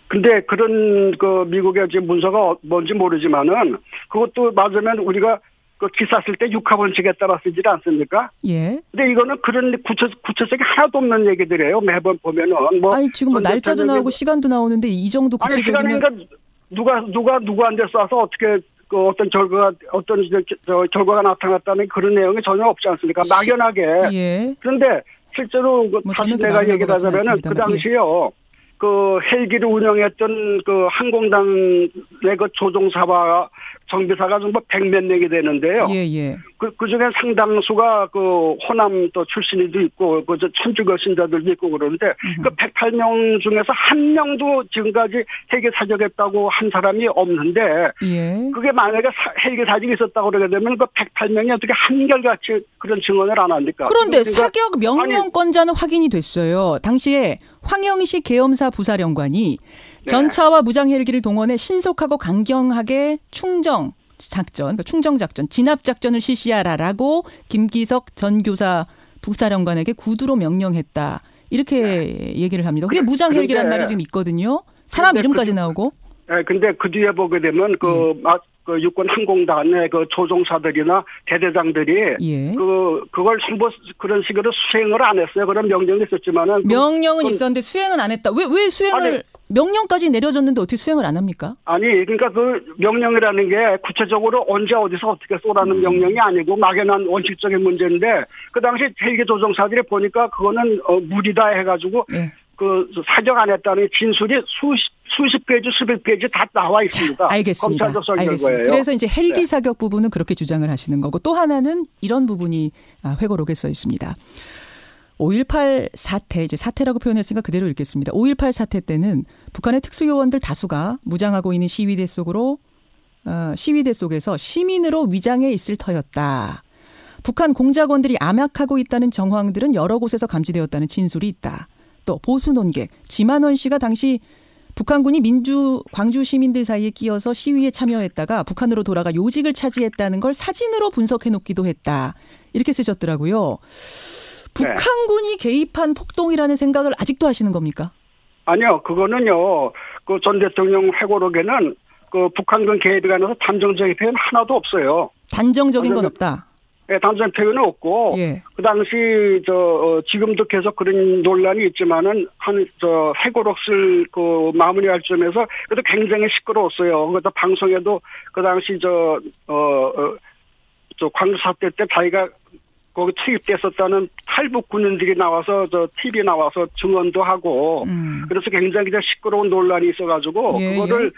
근데 그런 그 미국의 지금 문서가 뭔지 모르지만은 그것도 맞으면 우리가 그 기사 쓸 때 육하원칙에 따라 쓰지 않습니까? 근데 이거는 그런 구체성이 하나도 없는 얘기들이에요. 매번 보면은 아니 지금 뭐 날짜도 나오고 시간도 나오는데 이 정도 구체적이면 아니 시간이니까 누가 누구한테 쏴서 어떻게 그 어떤 결과가 나타났다는 그런 내용이 전혀 없지 않습니까? 막연하게. 그런데 실제로 다시 내가 얘기를 하자면은 그 당시에요. 그 헬기를 운영했던 그 항공단의 그 조종사와 정비사가 좀 100몇 명이 되는데요. 그 중에 상당수가 그 호남 또 출신이도 있고 그 천주교 신자들도 있고 그러는데 그 108명 중에서 한 명도 지금까지 헬기 사격했다고 한 사람이 없는데 그게 만약에 헬기 사격이 있었다고 그러게 되면 그 108명이 어떻게 한결같이 그런 증언을 안 합니까? 그런데 사격 명령권자는 확인이 됐어요. 당시에 황영식 계엄사 부사령관이 전차와 무장 헬기를 동원해 신속하고 강경하게 충정 작전, 진압 작전을 실시하라라고 김기석 전 교사 부사령관에게 구두로 명령했다. 이렇게 얘기를 합니다. 그게 무장 헬기란 말이 지금 있거든요. 사람 이름까지 나오고. 근데 그 뒤에 보게 되면 그 육군 항공단의 그 조종사들이나 대대장들이 그걸 전부 그런 식으로 수행을 안 했어요. 그런 명령이 있었지만은 명령은 있었는데 수행은 안 했다. 왜 수행을 명령까지 내려졌는데 어떻게 수행을 안 합니까? 아니 그러니까 그 명령이라는 게 구체적으로 언제 어디서 어떻게 쏘라는 명령이 아니고 막연한 원칙적인 문제인데 그 당시 헬기 조종사들이 보니까 그거는 무리다 해가지고. 그 사격 안 했다는 진술이 수십 페이지, 수백 페이지 다 나와 있습니다. 알겠습니다. 알겠습니다. 그래서 이제 헬기 사격 부분은 그렇게 주장을 하시는 거고 또 하나는 이런 부분이 회고록에 써 있습니다. 5.18 사태, 이제 사태라고 표현했으니까 그대로 읽겠습니다. 5.18 사태 때는 북한의 특수요원들 다수가 무장하고 있는 시위대 속에서 시민으로 위장해 있을 터였다. 북한 공작원들이 암약하고 있다는 정황들은 여러 곳에서 감지되었다는 진술이 있다. 또 보수 논객 지만원 씨가 당시 북한군이 광주 시민들 사이에 끼어서 시위에 참여했다가 북한으로 돌아가 요직을 차지했다는 걸 사진으로 분석해 놓기도 했다. 이렇게 쓰셨더라고요. 북한군이 개입한 폭동이라는 생각을 아직도 하시는 겁니까? 아니요. 그거는요. 그 전 대통령 회고록에는 그 북한군 개입에 관해서 단정적인 표현 하나도 없어요. 단정적인 건 없다. 단정 표현은 없고 그 당시 지금도 계속 그런 논란이 있지만은 회고록 쓸 그 마무리할 점에서 그래도 굉장히 시끄러웠어요. 그래서 방송에도 그 당시 광주 사태 때 자기가 거기 투입됐었다는 탈북 군인들이 나와서 TV 나와서 증언도 하고 그래서 굉장히 시끄러운 논란이 있어가지고 그거를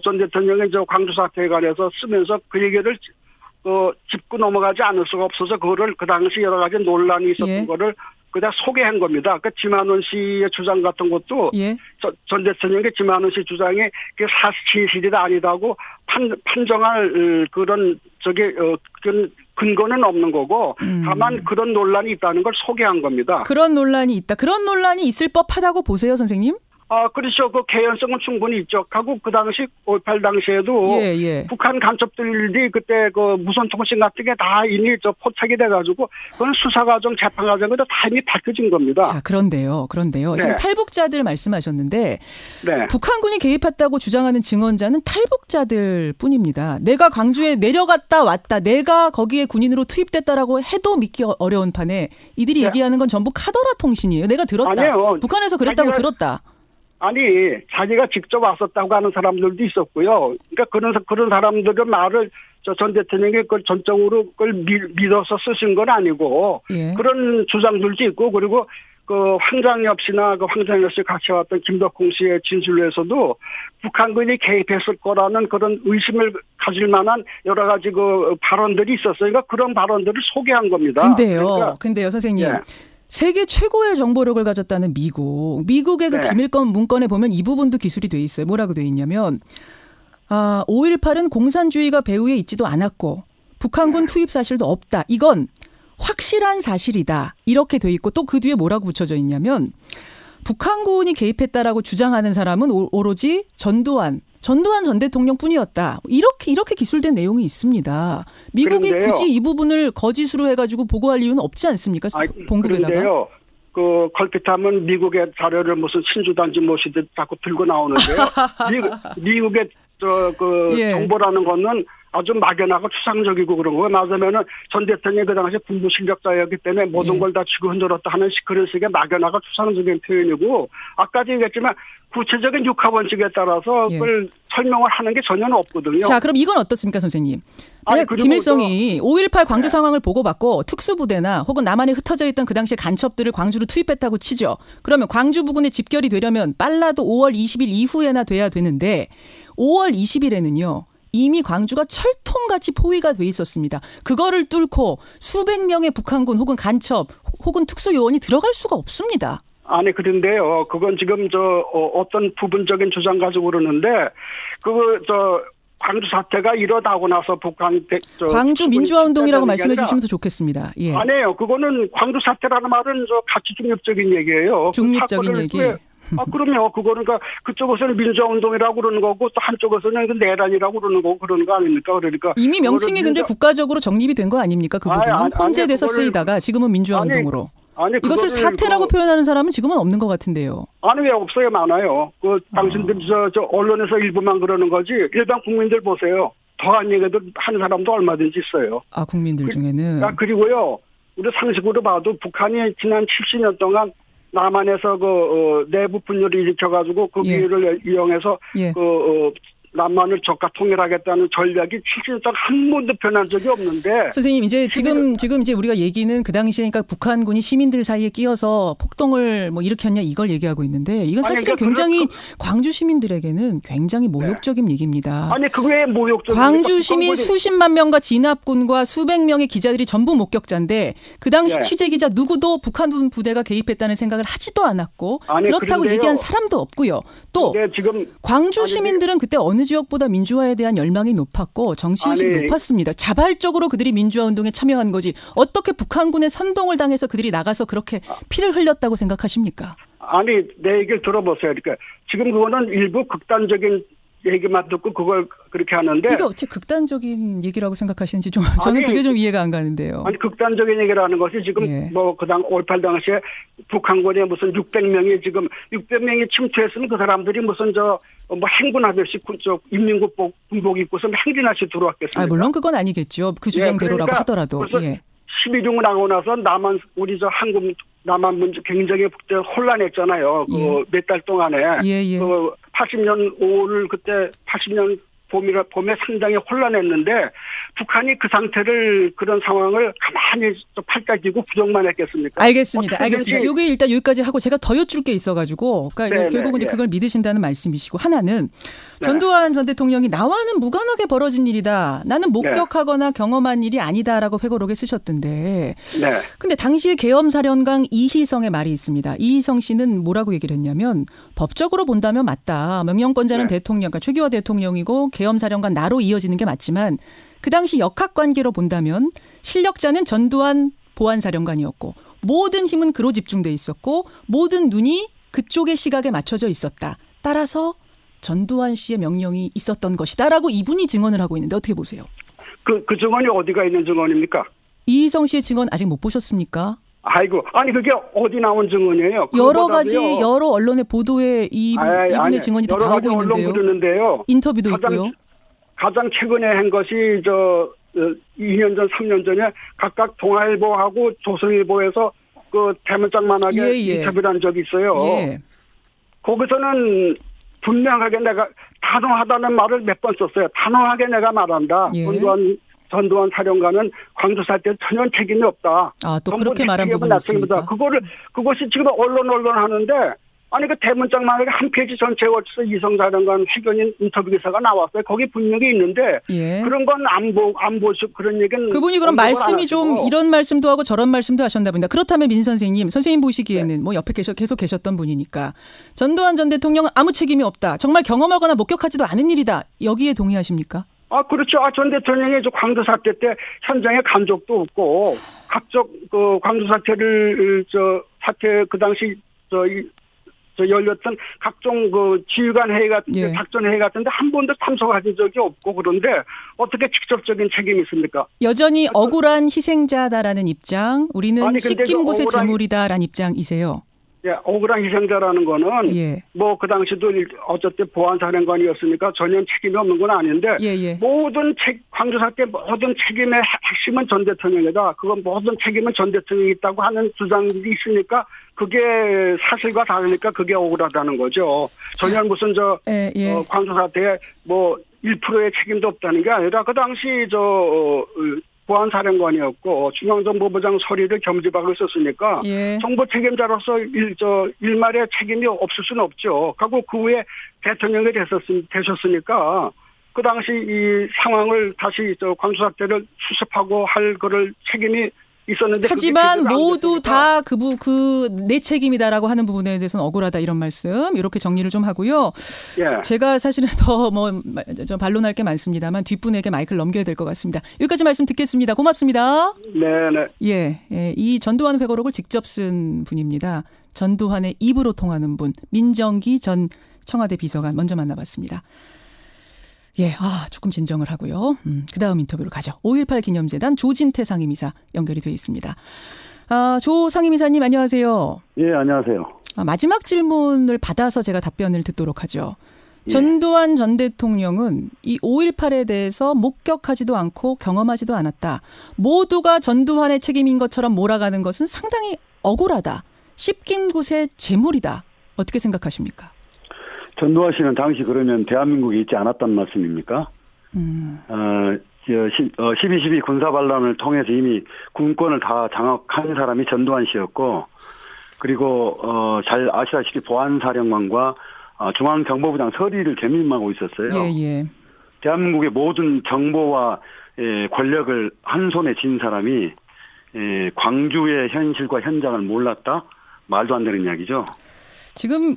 전 대통령이 광주 사태에 관해서 쓰면서 그 얘기를 짚고 넘어가지 않을 수가 없어서 그거를 그 당시 여러 가지 논란이 있었던 거를 그냥 소개한 겁니다. 그러니까 지만원 씨의 주장 같은 것도 전 대통령의 지만원 씨 주장이 그 사실이 아니다고 판정할 그런 근거는 없는 거고 다만 그런 논란이 있다는 걸 소개한 겁니다. 그런 논란이 있다. 그런 논란이 있을 법하다고 보세요, 선생님? 그렇죠. 그 개연성은 충분히 있죠. 하고 그 당시 5.18 당시에도 북한 간첩들이 그때 그 무선 통신 같은 게 다 이미 포착이 돼가지고 그건 수사 과정, 재판 과정에도 다 이미 밝혀진 겁니다. 자, 그런데요. 지금 탈북자들 말씀하셨는데 북한군이 개입했다고 주장하는 증언자는 탈북자들 뿐입니다. 내가 광주에 내려갔다 왔다, 내가 거기에 군인으로 투입됐다라고 해도 믿기 어려운 판에 이들이 얘기하는 건 전부 카더라 통신이에요. 내가 들었다. 아니에요. 북한에서 그랬다고 들었다. 아니 자기가 직접 왔었다고 하는 사람들도 있었고요. 그러니까 그런 사람들의 말을 전 대통령이 그걸 전적으로 그걸 믿어서 쓰신 건 아니고 그런 주장들도 있고 그리고 그 황장엽 씨나 그 황장엽 씨 같이 왔던 김덕홍 씨의 진술에서도 북한군이 개입했을 거라는 그런 의심을 가질 만한 여러 가지 그 발언들이 있었어요. 그러니까 그런 발언들을 소개한 겁니다. 근데요, 선생님. 예. 세계 최고의 정보력을 가졌다는 미국의 그 기밀권 문건에 보면 이 부분도 기술이 돼 있어요. 뭐라고 돼 있냐면 5.18은 공산주의가 배후에 있지도 않았고 북한군 투입 사실도 없다. 이건 확실한 사실이다. 이렇게 돼 있고 또 그 뒤에 뭐라고 붙여져 있냐면 북한군이 개입했다라고 주장하는 사람은 오로지 전두환 전 대통령뿐이었다. 이렇게 기술된 내용이 있습니다. 미국이 그런데요. 굳이 이 부분을 거짓으로 해가지고 보고할 이유는 없지 않습니까? 본국에다가. 그런데요. 그 걸핏하면 미국의 자료를 무슨 신주단지 무엇이든 자꾸 들고 나오는데요. 미국의 정보라는 거는 아주 막연하고 추상적이고 그런 거. 맞으면은 전 대통령이 그 당시에 군부 실력자였기 때문에 모든 걸 다 쥐고 흔들었다 하는 그런 식의 막연하고 추상적인 표현이고, 아까도 얘기했지만 구체적인 육하원칙에 따라서 그걸 설명을 하는 게 전혀 없거든요. 자, 그럼 이건 어떻습니까, 선생님? 김일성이 5.18 광주 상황을 보고받고 특수부대나 혹은 남한에 흩어져 있던 그 당시에 간첩들을 광주로 투입했다고 치죠. 그러면 광주 부근에 집결이 되려면 빨라도 5월 20일 이후에나 돼야 되는데 5월 20일에는요. 이미 광주가 철통같이 포위가 돼 있었습니다. 그거를 뚫고 수백 명의 북한군 혹은 간첩 혹은 특수요원이 들어갈 수가 없습니다. 아니, 그런데요. 그건 지금 어떤 부분적인 주장 가지고 그러는데 광주 사태가 일어나고 나서 광주 민주화운동이라고 말씀해 주시면 더 좋겠습니다. 예. 아니에요. 그거는 광주 사태라는 말은 가치 중립적인 얘기예요. 중립적인 얘기. 그럼요. 그거는 그쪽에서는 민주화운동이라고 그러는 거고 또 한쪽에서는 내란이라고 그러는 거고 그러는 거 아닙니까? 그러니까 이미 명칭이 근데 국가적으로 정립이 된 거 아닙니까? 그 부분은 헌재돼서 쓰이다가 지금은 민주화운동으로. 이것을 사태라고 표현하는 사람은 지금은 없는 것 같은데요. 아니, 왜 없어요? 많아요. 당신들 언론에서 일부만 그러는 거지. 일반 국민들 보세요. 더한 얘기도 하는 사람도 얼마든지 있어요. 국민들 중에는. 그리고요. 우리 상식으로 봐도 북한이 지난 70년 동안 남한에서 내부 분열을 일으켜가지고 그 기회를 이용해서 남한을 적과 통일하겠다는 전략이 70년 동안 한 번도 변한 적이 없는데. 선생님, 지금 이제 우리가 얘기는 그 당시에 그러니까 북한군이 시민들 사이에 끼어서 폭동을 일으켰냐 이걸 얘기하고 있는데 이건 사실은 굉장히 광주 시민들에게는 굉장히 모욕적인 얘기입니다. 아니, 그게 모욕적인. 광주 시민 수십만 명과 진압군과 수백 명의 기자들이 전부 목격자인데 그 당시 취재 기자 누구도 북한군 부대가 개입했다는 생각을 하지도 않았고 그렇다고 얘기한 사람도 없고요. 또 지금 광주 시민들은 그때 어느 지역보다 민주화에 대한 열망이 높았고 정치의식이 높았습니다. 자발적으로 그들이 민주화운동에 참여한 거지 어떻게 북한군의 선동을 당해서 그들이 나가서 그렇게 피를 흘렸다고 생각하십니까? 아니, 내 얘기를 들어보세요. 그러니까 지금 그거는 일부 극단적인 얘기만 듣고 그걸 그렇게 하는데. 이게 어떻게 극단적인 얘기라고 생각하시는지 저는 그게 좀 이해가 안 가는데요. 아니, 극단적인 얘기라는 것이 지금 그당 5.18 당시에 북한군에 무슨 600명이 침투했으면 그 사람들이 무슨 행군하듯이 인민군 군복 입고서 행진하시 들어왔겠습니까? 물론 그건 아니겠죠. 그 주장대로라고 하더라도. 12.6 나고 나서 남한 문제 굉장히 혼란했잖아요. 몇 달 동안에. 80년 5월 그때 80년 봄에 상당히 혼란했는데 북한이 그 상태를 그런 상황을 가만히 팔까 끼고 부정만 했겠습니까? 알겠습니다. 여기 일단 여기까지 하고 제가 더 여쭐 게 있어가지고 그러니까 결국은 이제 그걸 믿으신다는 말씀이시고 하나는 전두환 전 대통령이 나와는 무관하게 벌어진 일이다. 나는 목격하거나 경험한 일이 아니다라고 회고록에 쓰셨던데. 근데 당시에 계엄사령관 이희성의 말이 있습니다. 이희성 씨는 뭐라고 얘기를 했냐면 법적으로 본다면 맞다. 명령권자는 대통령, 그러니까 최기화 대통령이고 계엄사령관 나로 이어지는 게 맞지만 그 당시 역학관계로 본다면 실력자는 전두환 보안사령관이었고 모든 힘은 그로 집중돼 있었고 모든 눈이 그쪽의 시각에 맞춰져 있었다. 따라서 전두환 씨의 명령이 있었던 것이다라고 이분이 증언을 하고 있는데 어떻게 보세요? 그 증언이 어디가 있는 증언입니까? 이희성 씨의 증언 아직 못 보셨습니까? 아니 그게 어디 나온 증언이에요? 여러 가지 여러 언론의 보도에 이분의 증언이 다 나오고 있는데요. 인터뷰도 있고요. 가장 최근에 한 것이 2년 전, 3년 전에 각각 동아일보하고 조선일보에서 대문짝만하게 인터뷰를 한 적이 있어요. 거기서는 분명하게 내가 단호하다는 말을 몇 번 썼어요. 단호하게 내가 말한다. 전두환 전두환 사령관은 광주 사태 전혀 책임이 없다. 또 그렇게 말한 부분이 있습니까? 그것이 지금 언론 하는데 아니 그 대문짝만 한 페이지 전체에 걸쳐서 이성 사령관 회견인 인터뷰 기사가 나왔어요. 거기 분명히 있는데 그런 건 안 보시고 그런 얘기는 그분이 그럼 말씀이 좀 이런 말씀도 하고 저런 말씀도 하셨나 봅니다. 그렇다면 민 선생님 보시기에는 뭐 옆에 계속 계셨던 분이니까 전두환 전 대통령은 아무 책임이 없다. 정말 경험하거나 목격하지도 않은 일이다. 여기에 동의하십니까? 그렇죠. 전 대통령이 광주 사태 때 현장에 간 적도 없고 각종 그 광주 사태를 사태 그 당시 열렸던 각종 그 지휘관 회의 같은데 작전 회의 같은데 한 번도 참석하신 적이 없고 그런데 어떻게 직접적인 책임이 있습니까? 여전히 억울한 희생자다라는 입장, 우리는 씻긴 곳의 재물이다라는 입장이세요? 예, 억울한 희생자라는 거는 뭐 그 당시도 어쨌든 보안사령관이었으니까 전혀 책임이 없는 건 아닌데 모든 광주 사태 모든 책임의 핵심은 전 대통령이다. 그건 모든 책임은 전 대통령이 있다고 하는 주장들이 있으니까 그게 사실과 다르니까 그게 억울하다는 거죠. 전혀 무슨 광주 사태에 뭐 1%의 책임도 없다는 게 아니라 그 당시 보안사령관이었고 중앙정보부장 서리를 겸직하고 있었으니까 정보 책임자로서 일말의 책임이 없을 수는 없죠. 그리고 그 후에 대통령이 되셨으니까 그 당시 이 상황을 다시 광주 사태를 수습하고 할 그럴 책임이 있었는데 하지만 모두 다 내 책임이다라고 하는 부분에 대해서는 억울하다 이런 말씀 이렇게 정리를 좀 하고요. 제가 사실은 더 좀 반론할 게 많습니다만 뒷분에게 마이크를 넘겨야 될 것 같습니다. 여기까지 말씀 듣겠습니다. 고맙습니다. 네네. 이 전두환 회고록을 직접 쓴 분입니다. 전두환의 입으로 통하는 분 민정기 전 청와대 비서관 먼저 만나봤습니다. 조금 진정을 하고요. 그 다음 인터뷰를 가죠. 5.18 기념재단 조진태 상임이사 연결이 되어 있습니다. 조 상임이사님 안녕하세요. 예, 안녕하세요. 마지막 질문을 받아서 제가 답변을 듣도록 하죠. 전두환 전 대통령은 이 5.18에 대해서 목격하지도 않고 경험하지도 않았다. 모두가 전두환의 책임인 것처럼 몰아가는 것은 상당히 억울하다. 씹긴 곳의 재물이다. 어떻게 생각하십니까? 전두환 씨는 당시 그러면 대한민국에 있지 않았단 말씀입니까? 12.12 군사반란을 통해서 이미 군권을 다 장악한 사람이 전두환 씨였고, 그리고 잘 아시다시피 보안사령관과 중앙정보부장 서리를 겸임하고 있었어요. 대한민국의 모든 정보와 권력을 한 손에 쥔 사람이 광주의 현실과 현장을 몰랐다? 말도 안 되는 이야기죠. 지금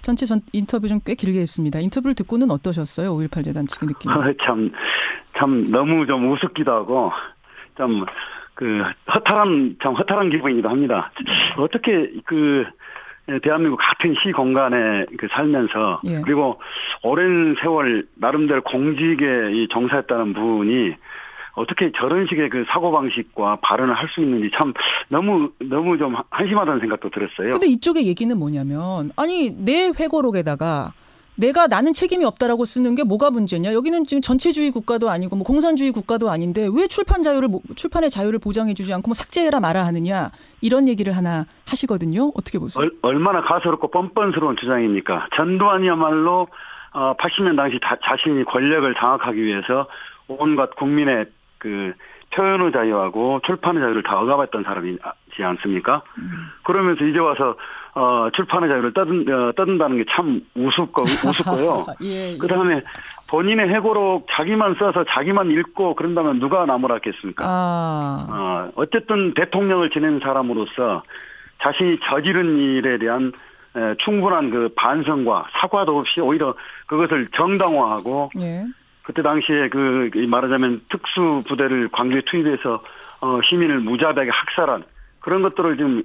전체 인터뷰 좀 꽤 길게 했습니다. 인터뷰를 듣고는 어떠셨어요? 5.18 재단 측의 느낌. 참 너무 좀 우습기도 하고 좀 허탈한 기분이기도 합니다. 어떻게 대한민국 같은 시 공간에 살면서 그리고 오랜 세월 나름대로 공직에 정사했다는 분이 어떻게 저런 식의 사고방식과 발언을 할 수 있는지 참 너무 좀 한심하다는 생각도 들었어요. 근데 이쪽의 얘기는 뭐냐면, 내 회고록에다가 나는 책임이 없다라고 쓰는 게 뭐가 문제냐? 여기는 지금 전체주의 국가도 아니고 공산주의 국가도 아닌데 왜 출판의 자유를 보장해주지 않고 삭제해라 마라 하느냐? 이런 얘기를 하나 하시거든요. 어떻게 보세요? 얼마나 가소롭고 뻔뻔스러운 주장입니까? 전두환이야말로 80년 당시 자신이 권력을 장악하기 위해서 온갖 국민의 표현의 자유하고 출판의 자유를 다 억압했던 사람이지 않습니까? 그러면서 이제 와서 출판의 자유를 떠든다는 게 참 우습고요. 그다음에 본인의 회고록 자기만 써서 자기만 읽고 그런다면 누가 나무랐겠습니까? 어쨌든 대통령을 지낸 사람으로서 자신이 저지른 일에 대한 충분한 반성과 사과도 없이 오히려 그것을 정당화하고 그때 당시에 말하자면 특수부대를 광주에 투입해서 시민을 무자비하게 학살한 그런 것들을 지금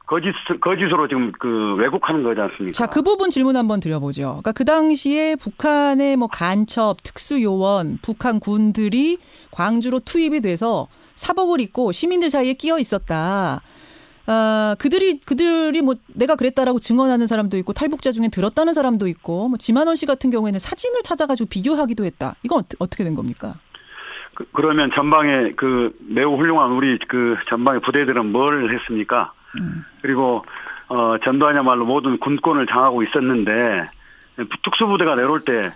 거짓으로 지금 왜곡하는 거지 않습니까? 자, 그 부분 질문 한번 드려보죠. 그러니까 그 당시에 북한의 간첩, 특수요원, 북한 군들이 광주로 투입이 돼서 사복을 입고 시민들 사이에 끼어 있었다. 그들이 내가 그랬다라고 증언하는 사람도 있고 탈북자 중에 들었다는 사람도 있고 지만원 씨 같은 경우에는 사진을 찾아가지고 비교하기도 했다. 이건 어떻게 된 겁니까? 그러면 전방에 매우 훌륭한 우리 전방의 부대들은 뭘 했습니까? 그리고 전두환이야말로 모든 군권을 장하고 있었는데 특수부대가 내려올 때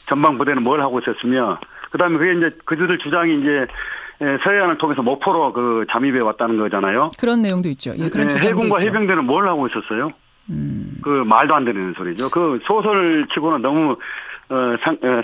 전방 부대는 뭘 하고 있었으며, 그다음에 그게 이제 그들의 주장이 이제 서해안을 통해서 목포로 그 잠입해 왔다는 거잖아요. 그런 내용도 있죠. 예, 그런 주장도 해군과 있죠. 해병대는 뭘 하고 있었어요? 그 말도 안 되는 소리죠. 그 소설치고는 너무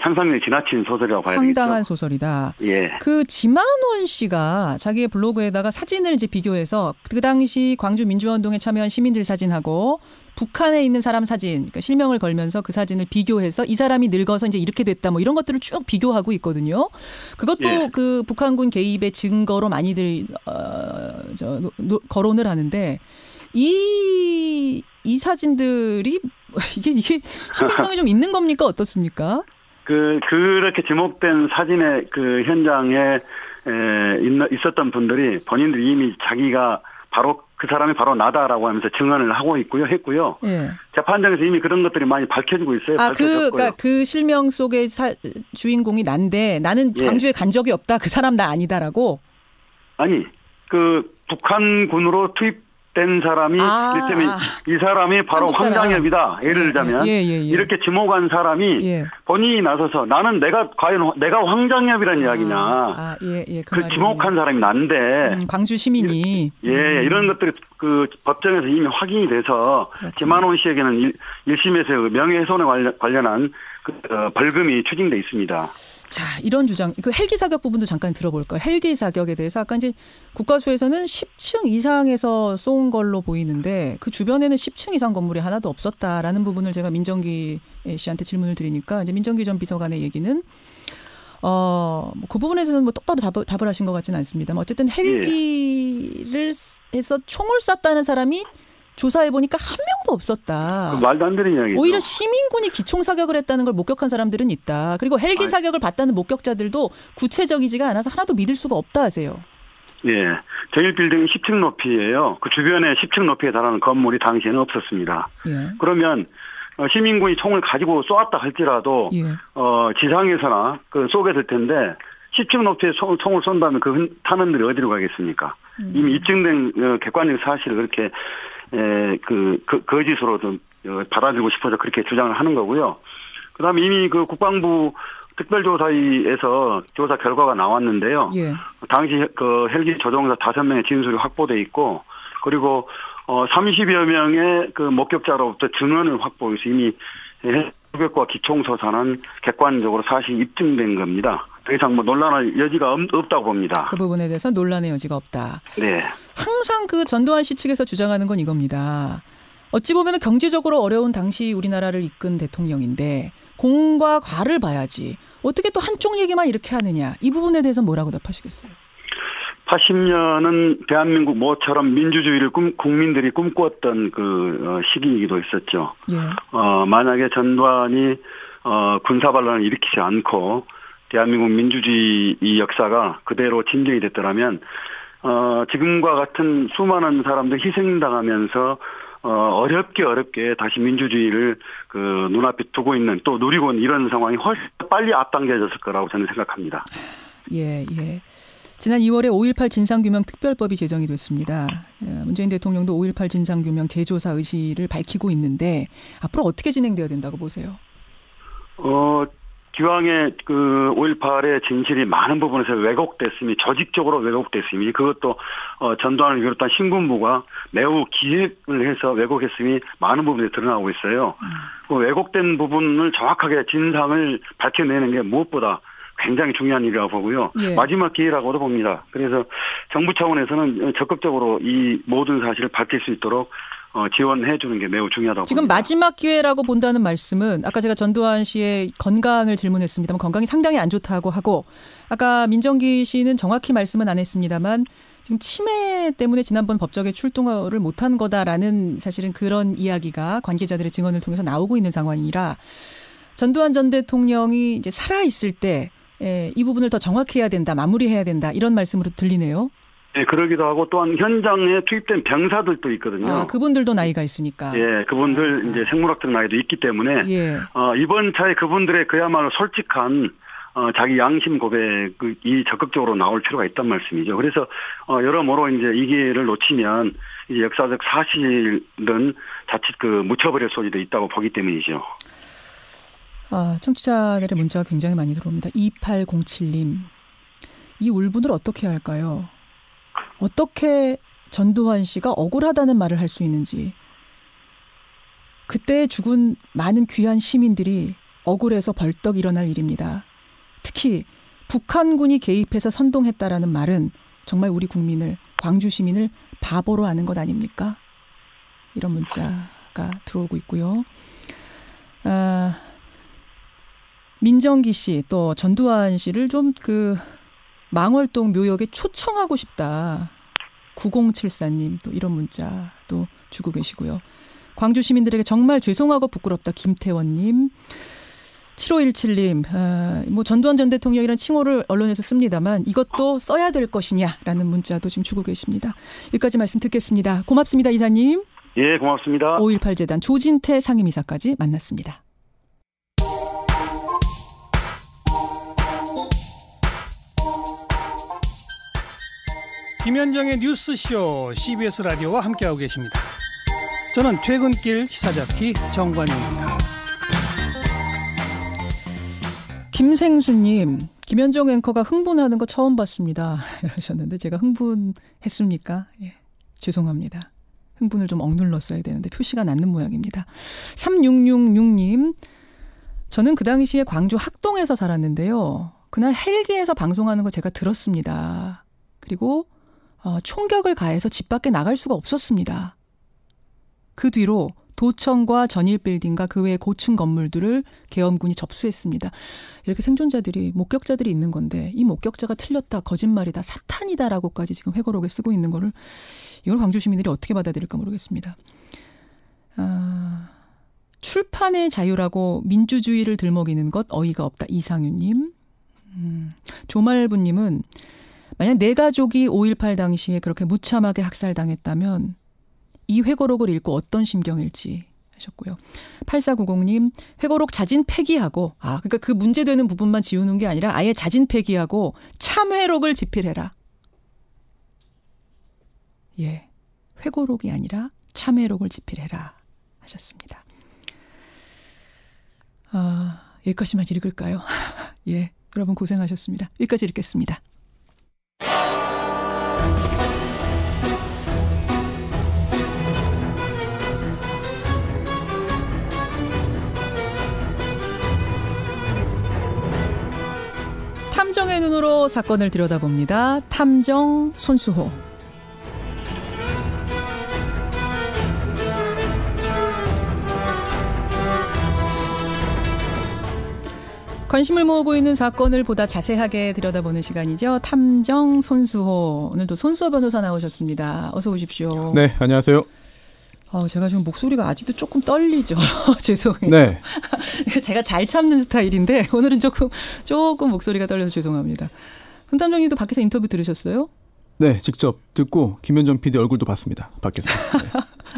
상상력이 지나친 소설이라고 봐야 되겠죠. 황당한 소설이다. 예. 그 지만원 씨가 자기의 블로그에다가 사진을 이제 비교해서 그 당시 광주 민주화운동에 참여한 시민들 사진하고 북한에 있는 사람 사진, 그러니까 실명을 걸면서 그 사진을 비교해서 이 사람이 늙어서 이제 이렇게 됐다, 뭐 이런 것들을 쭉 비교하고 있거든요. 그것도 예. 그 북한군 개입의 증거로 많이들 거론을 하는데 이 사진들이 이게 신빙성이 좀 있는 겁니까? 어떻습니까? 그렇게 지목된 사진의 그 현장에 있었던 분들이 본인들이 이미 자기가 바로 그 사람이 바로 나다라고 하면서 증언을 하고 했고요. 예. 재판장에서 이미 그런 것들이 많이 밝혀지고 있어요. 그러니까 그 실명 속의 주인공이 난데 나는 광주에 간 적이 없다. 그 사람 나 아니다라고? 아니, 그 북한군으로 투입된 사람이 일테면 이 사람이 바로 황장엽이다. 예를 들자면 이렇게 지목한 사람이 본인이 나서서 나는 과연 내가 황장엽이라는 이야기냐. 그 지목한 사람이 난데 광주 시민이 이런 것들이 그 법정에서 이미 확인이 돼서 지만원 씨에게는 1심에서 명예훼손에 관련한 그 벌금이 추징돼 있습니다. 자, 이런 주장, 그 헬기 사격 부분도 잠깐 들어볼까요? 헬기 사격에 대해서 아까 이제 국과수에서는 10층 이상에서 쏜 걸로 보이는데 그 주변에는 10층 이상 건물이 하나도 없었다라는 부분을 제가 민정기 씨한테 질문을 드리니까 이제 민정기 전 비서관의 얘기는 그 부분에 대해서는 뭐 똑바로 답을 하신 것 같지는 않습니다만 어쨌든 헬기를 해서 총을 쐈다는 사람이 조사해보니까 한 명도 없었다. 말도 안 되는 이야기죠. 오히려 시민군이 기총 사격을 했다는 걸 목격한 사람들은 있다. 그리고 헬기 사격을 봤다는 목격자들도 구체적이지가 않아서 하나도 믿을 수가 없다 하세요. 예. 제1빌딩이 10층 높이예요. 그 주변에 10층 높이에 달하는 건물이 당시에는 없었습니다. 그러면 시민군이 총을 가지고 쏘았다 할지라도 지상에서나 쏘게 될 텐데 10층 높이에 총을 쏜다면 그 탄원들이 어디로 가겠습니까? 이미 입증된 객관적 사실을 그렇게 거짓으로 좀 받아들이고 싶어서 그렇게 주장을 하는 거고요. 그 다음에 이미 그 국방부 특별조사위에서 조사 결과가 나왔는데요. 당시 그 헬기 조종사 5명의 진술이 확보돼 있고, 그리고 30여 명의 그 목격자로부터 증언을 확보해서 이미 사격과 기총소사는 객관적으로 사실이 입증된 겁니다. 더 이상 뭐 논란할 여지가 없다고 봅니다. 그 부분에 대해서 논란의 여지가 없다. 네. 항상 그 전두환 씨 측에서 주장하는 건 이겁니다. 어찌 보면 경제적으로 어려운 당시 우리나라를 이끈 대통령인데 공과 과를 봐야지. 어떻게 또 한쪽 얘기만 이렇게 하느냐. 이 부분에 대해서 뭐라고 답하시겠어요? 80년은 대한민국 모처럼 민주주의를 국민들이 꿈꾸었던 그 시기이기도 했었죠. 만약에 전두환이 군사반란을 일으키지 않고 대한민국 민주주의 이 역사가 그대로 진정이 됐더라면 지금과 같은 수많은 사람들 희생당하면서 어렵게 다시 민주주의를 그 눈앞에 두고 있는 또 누리고 있는 이런 상황이 훨씬 빨리 앞당겨졌을 거라고 저는 생각합니다. 예. 지난 2월에 5.18 진상규명 특별법이 제정이 됐습니다. 문재인 대통령도 5.18 진상규명 재조사 의지를 밝히고 있는데 앞으로 어떻게 진행돼야 된다고 보세요? 기왕에 그 5.18의 진실이 많은 부분에서 왜곡됐음이 조직적으로 왜곡됐음이 그것도 전두환을 비롯한 신군부가 매우 기획을 해서 왜곡했음이 많은 부분에 드러나고 있어요. 그 왜곡된 부분을 정확하게 진상을 밝혀내는 게 무엇보다 굉장히 중요한 일이라고 보고요. 마지막 기회라고도 봅니다. 그래서 정부 차원에서는 적극적으로 이 모든 사실을 밝힐 수 있도록 지원해 주는 게 매우 중요하다고 지금 봅니다. 마지막 기회라고 본다는 말씀은 아까 제가 전두환 씨의 건강을 질문했습니다만 건강이 상당히 안 좋다고 하고 아까 민정기 씨는 정확히 말씀은 안 했습니다만 지금 치매 때문에 지난번 법정에 출동을 못한 거다라는 사실은 그런 이야기가 관계자들의 증언을 통해서 나오고 있는 상황이라 전두환 전 대통령이 이제 살아있을 때 이 부분을 더 정확히 해야 된다, 마무리해야 된다 이런 말씀으로 들리네요. 네, 그러기도 하고 또한 현장에 투입된 병사들도 있거든요. 그분들도 나이가 있으니까. 예, 그분들 이제 생물학적 나이도 있기 때문에 이번 차에 그분들의 그야말로 솔직한 자기 양심 고백이 적극적으로 나올 필요가 있단 말씀이죠. 그래서 여러모로 이제 이 기회를 놓치면 이제 역사적 사실은 자칫 묻혀버릴 소리도 있다고 보기 때문이죠. 청취자들의 문자가 굉장히 많이 들어옵니다. 2807님. 이 울분을 어떻게 할까요? 어떻게 전두환 씨가 억울하다는 말을 할 수 있는지. 그때 죽은 많은 귀한 시민들이 억울해서 벌떡 일어날 일입니다. 특히 북한군이 개입해서 선동했다라는 말은 정말 우리 국민을, 광주 시민을 바보로 하는 것 아닙니까? 이런 문자가 들어오고 있고요. 민정기 씨, 또 전두환 씨를 좀 망월동 묘역에 초청하고 싶다. 9074님 또 이런 문자도 주고 계시고요. 광주 시민들에게 정말 죄송하고 부끄럽다. 김태원님. 7517님. 전두환 전 대통령이라는 칭호를 언론에서 씁니다만 이것도 써야 될 것이냐라는 문자도 지금 주고 계십니다. 여기까지 말씀 듣겠습니다. 고맙습니다. 이사님. 예, 고맙습니다. 5.18 재단 조진태 상임이사까지 만났습니다. 김현정의 뉴스쇼 CBS 라디오와 함께하고 계십니다. 저는 퇴근길 시사잡기 정관용입니다. 김생수님, 김현정 앵커가 흥분하는 거 처음 봤습니다. 이러셨는데 제가 흥분했습니까? 예, 죄송합니다. 흥분을 좀 억눌렀어야 되는데 표시가 났는 모양입니다. 3666님, 저는 그 당시에 광주 학동에서 살았는데요. 그날 헬기에서 방송하는 거 제가 들었습니다. 그리고 총격을 가해서 집 밖에 나갈 수가 없었습니다. 그 뒤로 도청과 전일빌딩과 그 외의 고층 건물들을 계엄군이 접수했습니다. 이렇게 생존자들이, 목격자들이 있는 건데 이 목격자가 틀렸다, 거짓말이다, 사탄이다라고까지 지금 회고록에 쓰고 있는 거를 이걸 광주 시민들이 어떻게 받아들일까 모르겠습니다. 출판의 자유라고 민주주의를 들먹이는 것 어이가 없다. 이상윤님. 조말부님은 만약 내 가족이 5.18 당시에 그렇게 무참하게 학살당했다면 이 회고록을 읽고 어떤 심경일지 하셨고요. 8490님, 회고록 자진 폐기하고, 그러니까 그 문제되는 부분만 지우는 게 아니라 아예 자진 폐기하고 참회록을 집필해라. 예, 회고록이 아니라 참회록을 집필해라 하셨습니다. 여기까지만 읽을까요? 예, 여러분 고생하셨습니다. 여기까지 읽겠습니다. 탐정의 눈으로 사건을 들여다봅니다. 탐정 손수호. 관심을 모으고 있는 사건을 보다 자세하게 들여다보는 시간이죠. 탐정 손수호. 오늘도 손수호 변호사 나오셨습니다. 어서 오십시오. 네, 안녕하세요. 제가 지금 목소리가 아직도 조금 떨리죠. 죄송해요. 네. 제가 잘 참는 스타일인데 오늘은 조금 목소리가 떨려서 죄송합니다. 손 탐정님도 밖에서 인터뷰 들으셨어요? 네, 직접 듣고 김현정 PD 얼굴도 봤습니다. 밖에서. 네.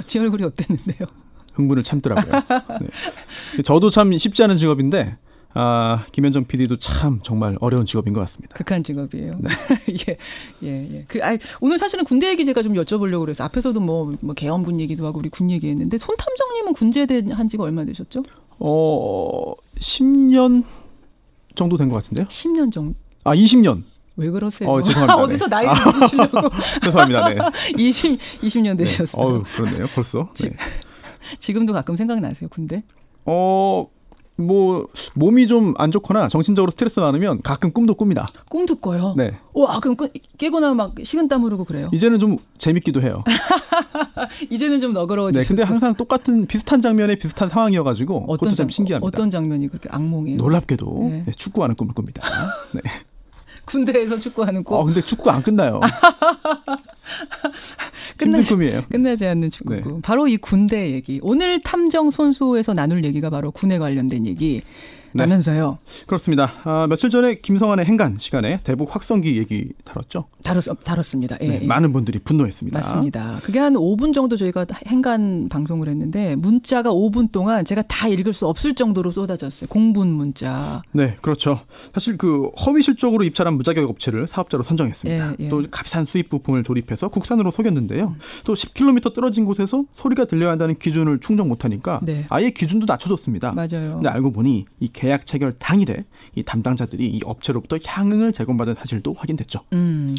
제 얼굴이 어땠는데요? 흥분을 참더라고요. 네. 저도 참 쉽지 않은 직업인데 김현정 PD도 참 정말 어려운 직업인 것 같습니다. 극한 직업이에요. 네. 예. 오늘 사실은 군대 얘기 제가 좀 여쭤보려고 그래서 앞에서도 뭐 계엄군 얘기도 하고 우리 군 얘기했는데 손 탐정님은 군제대 한 지가 얼마 되셨죠? 10년 정도 된 것 같은데요. 10년 정도. 20년. 왜 그러세요? 죄송합니다. 어디서 나이를 묻으시려고. 죄송합니다. 네. 20년 되셨어요. 네. 그렇네요. 벌써. 네. 지금도 가끔 생각나세요, 군대? 몸이 좀 안 좋거나 정신적으로 스트레스 많으면 가끔 꿈도 꿉니다. 꿈도 꿔요? 네. 와, 그럼 깨거나 막 식은땀 흐르고 그래요? 이제는 좀 재밌기도 해요. 이제는 좀 너그러워지셨어요? 네, 근데 항상 똑같은 비슷한 장면에 비슷한 상황이어가지고 그것도 참 신기합니다. 어떤 장면이 그렇게 악몽이에요? 놀랍게도 네. 축구하는 꿈을 꿉니다. 네. 군대에서 축구하는 꿈? 근데 축구 안 끝나요. 힘든 꿈이에요. 끝나지 않는 축구꿈. 네. 바로 이 군대 얘기. 오늘 탐정 손수호에서 나눌 얘기가 바로 군에 관련된 얘기라면서요. 네. 그렇습니다. 며칠 전에 김성환의 행간 시간에 대북 확성기 얘기 다뤘죠? 다뤘습니다. 예. 네, 많은 분들이 분노했습니다. 맞습니다. 그게 한 5분 정도 저희가 행간 방송을 했는데 문자가 5분 동안 제가 다 읽을 수 없을 정도로 쏟아졌어요. 공분 문자. 네, 그렇죠. 사실 허위 실적으로 입찰한 무자격 업체를 사업자로 선정했습니다. 예. 또 값싼 수입 부품을 조립해서 국산으로 속였는데요. 또 10km 떨어진 곳에서 소리가 들려야 한다는 기준을 충족 못하니까 네. 아예 기준도 낮춰줬습니다. 맞아요. 근데 알고 보니 이 계약 체결 당일에 이 담당자들이 이 업체로부터 향응을 제공받은 사실도 확인됐죠.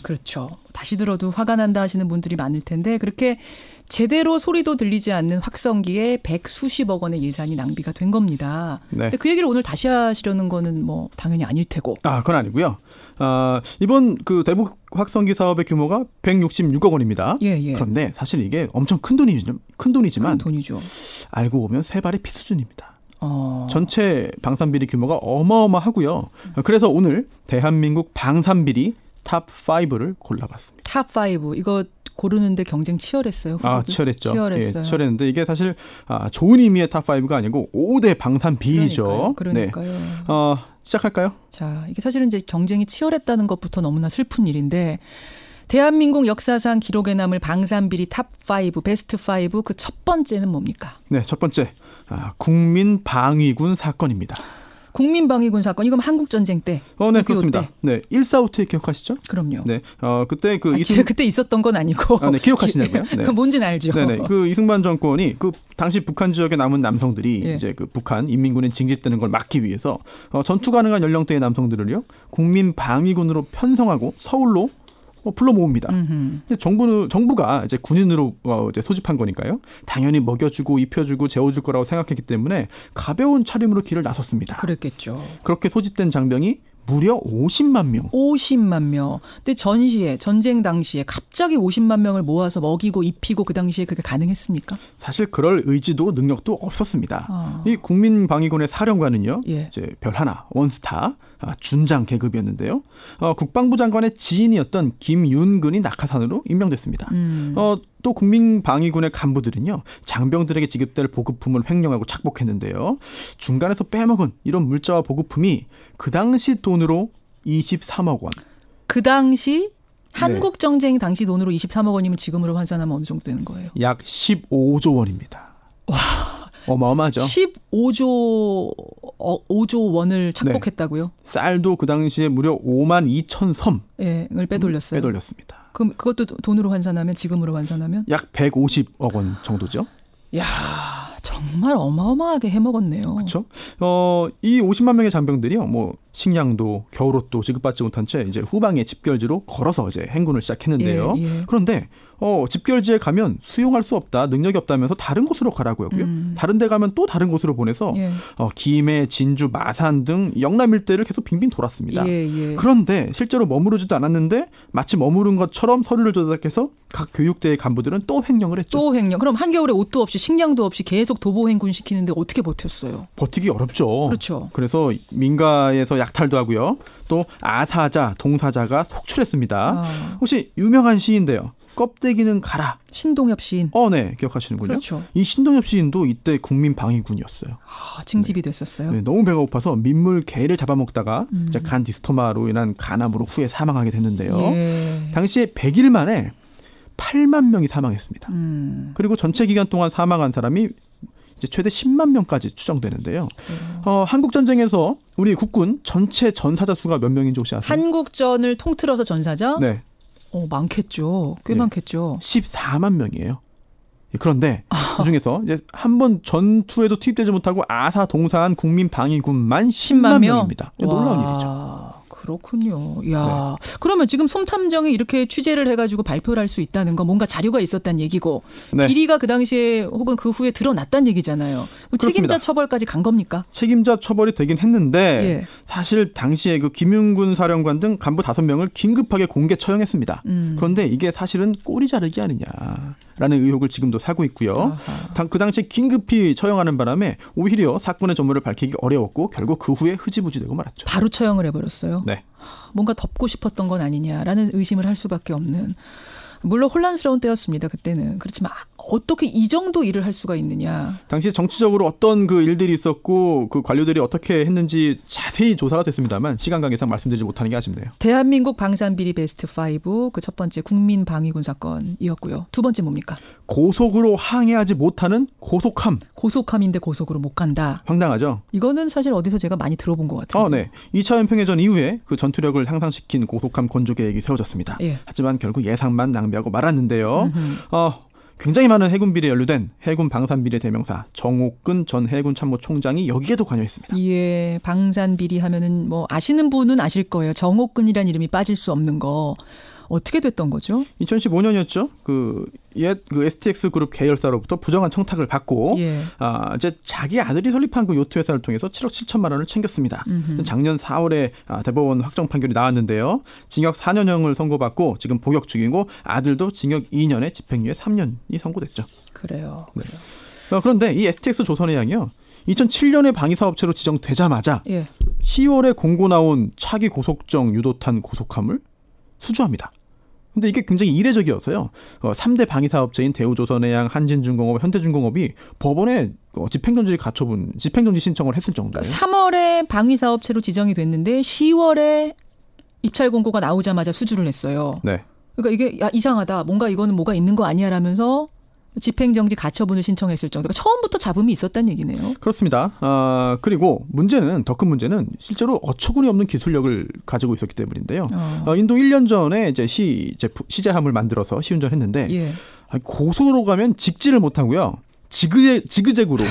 그렇죠. 다시 들어도 화가 난다 하시는 분들이 많을 텐데 그렇게 제대로 소리도 들리지 않는 확성기에 100수십억 원의 예산이 낭비가 된 겁니다. 네. 근데 그 얘기를 오늘 다시 하시려는 거는 뭐 당연히 아닐 테고. 그건 아니고요. 이번 그 대북 확성기 사업의 규모가 166억 원입니다. 예. 그런데 사실 이게 엄청 큰 돈이지만 큰 돈이죠. 알고 보면 세 발의 피 수준입니다. 전체 방산비리 규모가 어마어마하고요. 그래서 오늘 대한민국 방산비리 탑 5를 골라봤습니다. 탑 5 이거 고르는데 경쟁 치열했어요. 치열했죠. 치열했어요. 예, 치열했는데 이게 사실 좋은 의미의 탑 5가 아니고 5대 방산 비리죠. 그러니까요. 네. 시작할까요? 자, 이게 사실은 이제 경쟁이 치열했다는 것부터 너무나 슬픈 일인데 대한민국 역사상 기록에 남을 방산비리 탑 5, 베스트 5 그 첫 번째는 뭡니까? 네, 첫 번째 국민방위군 사건입니다. 국민방위군 사건 이건 한국전쟁 때. 네, 그렇습니다. 때. 네, 1.4.5 기억하시죠? 그럼요. 네, 그때 그때 있었던 건 아니고. 네, 기억하시냐고요? 네. 뭔지는 알죠. 네네. 그 이승만 정권이 그 당시 북한 지역에 남은 남성들이 이제 그 북한 인민군에 징집되는 걸 막기 위해서 전투 가능한 연령대의 남성들을요 국민방위군으로 편성하고 서울로 불러 모읍니다. 근데 정부가 이제 군인으로 이제 소집한 거니까요. 당연히 먹여주고 입혀주고 재워줄 거라고 생각했기 때문에 가벼운 차림으로 길을 나섰습니다. 그랬겠죠. 그렇게 소집된 장병이 무려 50만 명. 50만 명. 근데 전쟁 당시에 갑자기 50만 명을 모아서 먹이고 입히고 그 당시에 그게 가능했습니까? 사실 그럴 의지도 능력도 없었습니다. 이 국민방위군의 사령관은요. 이제 별 하나, 원스타, 준장 계급이었는데요. 국방부 장관의 지인이었던 김윤근이 낙하산으로 임명됐습니다. 또 국민방위군의 간부들은요. 장병들에게 지급될 보급품을 횡령하고 착복했는데요. 중간에서 빼먹은 이런 물자와 보급품이 그 당시 돈으로 23억 원. 그 당시 한국전쟁 당시 돈으로 23억 원이면 지금으로 환산하면 어느 정도 되는 거예요? 약 15조 원입니다. 와. 어마어마하죠. 15조 원을 착복했다고요? 네. 쌀도 그 당시에 무려 5만 2천 섬을 빼돌렸어요. 빼돌렸습니다. 그럼 그것도 돈으로 환산하면 지금으로 환산하면? 약 150억 원 정도죠. 야, 정말 어마어마하게 해먹었네요. 그렇죠. 이 50만 명의 장병들이요, 뭐 식량도 겨울옷도 지급받지 못한 채 이제 후방의 집결지로 걸어서 이제 행군을 시작했는데요. 그런데 집결지에 가면 수용할 수 없다, 능력이 없다면서 다른 곳으로 가라고 하고요. 다른 데 가면 또 다른 곳으로 보내서 김해, 진주, 마산 등 영남 일대를 계속 빙빙 돌았습니다. 그런데 실제로 머무르지도 않았는데 마치 머무른 것처럼 서류를 조작해서 각 교육대의 간부들은 또 횡령을 했죠. 또 횡령. 그럼 한겨울에 옷도 없이 식량도 없이 계속 도보 행군 시키는데 어떻게 버텼어요? 버티기 어렵죠. 그렇죠. 그래서 민가에서 약탈도 하고요. 또 아사자, 동사자가 속출했습니다. 혹시 유명한 시인데요. 껍데기는 가라. 신동엽 시인. 네. 기억하시는군요. 그렇죠. 이 신동엽 시인도 이때 국민방위군이었어요. 징집이 됐었어요. 네, 너무 배가 고파서 민물 개를 잡아먹다가 간 디스토마로 인한 간암으로 후에 사망하게 됐는데요. 당시에 100일 만에 8만 명이 사망했습니다. 그리고 전체 기간 동안 사망한 사람이 이제 최대 10만 명까지 추정되는데요. 한국전쟁에서 우리 국군 전체 전사자 수가 몇 명인지 혹시 아세요? 한국전을 통틀어서 전사자? 네. 많겠죠. 꽤 많겠죠. 14만 명이에요. 그런데 그중에서 이제 한 번 전투에도 투입되지 못하고 아사 동사한 국민방위군만 10만 명입니다. 놀라운 일이죠. 그렇군요. 야, 그러면 지금 솜탐정이 이렇게 취재를 해가지고 발표를 할 수 있다는 건 뭔가 자료가 있었다는 얘기고 비리가 그 당시에 혹은 그 후에 드러났다는 얘기잖아요. 그럼 책임자 처벌까지 간 겁니까? 책임자 처벌이 되긴 했는데 사실 당시에 그 김윤군 사령관 등 간부 5명을 긴급하게 공개 처형했습니다. 그런데 이게 사실은 꼬리 자르기 아니냐라는 의혹을 지금도 사고 있고요. 그 당시에 긴급히 처형하는 바람에 오히려 사건의 전모를 밝히기 어려웠고 결국 그 후에 흐지부지되고 말았죠. 바로 처형을 해버렸어요. 네. 뭔가 덮고 싶었던 건 아니냐라는 의심을 할 수밖에 없는. 물론 혼란스러운 때였습니다. 그때는. 그렇지만 어떻게 이 정도 일을 할 수가 있느냐. 당시 정치적으로 어떤 그 일들이 있었고 그 관료들이 어떻게 했는지 자세히 조사가 됐습니다만 시간 관계상 말씀드리지 못하는 게 아쉽네요. 대한민국 방산비리 베스트 5 그 첫 번째 국민방위군 사건이었고요. 두 번째 뭡니까? 고속으로 항해하지 못하는 고속함. 고속함인데 고속으로 못 간다. 황당하죠. 이거는 사실 어디서 제가 많이 들어본 것 같은데. 네. 2차 연평해전 이후에 그 전투력을 향상시킨 고속함 건조 계획이 세워졌습니다. 하지만 결국 예상만 낭비하고 말았는데요. 굉장히 많은 해군 비리에 연루된 해군 방산 비리 대명사 정옥근 전 해군 참모총장이 여기에도 관여했습니다. 예, 방산 비리 하면은 뭐 아시는 분은 아실 거예요. 정옥근이라는 이름이 빠질 수 없는 거. 어떻게 됐던 거죠? 2015년이었죠. 그 STX 그룹 계열사로부터 부정한 청탁을 받고 이제 자기 아들이 설립한 그 요트 회사를 통해서 7억 7천만 원을 챙겼습니다. 작년 4월에 대법원 확정 판결이 나왔는데요. 징역 4년형을 선고받고 지금 복역 중이고 아들도 징역 2년에 집행유예 3년이 선고됐죠. 그래요. 네. 그런데 이 STX 조선해양이요. 2007년에 방위사업체로 지정되자마자 10월에 공고 나온 차기 고속정 유도탄 고속함을 수주합니다. 근데 이게 굉장히 이례적이어서요. 3대 방위사업체인 대우조선해양, 한진중공업, 현대중공업이 법원에 집행정지 신청을 했을 정도예요. 3월에 방위사업체로 지정이 됐는데 10월에 입찰 공고가 나오자마자 수주를 했어요. 네. 그러니까 이게 이상하다. 뭔가 이거는 뭐가 있는 거 아니야라면서 집행정지 가처분을 신청했을 정도가 처음부터 잡음이 있었다는 얘기네요. 그렇습니다. 그리고 더 큰 문제는 실제로 어처구니 없는 기술력을 가지고 있었기 때문인데요. 인도 1년 전에 이제 시제함을 만들어서 시운전했는데 고속으로 가면 직진을 못하고요. 지그재그로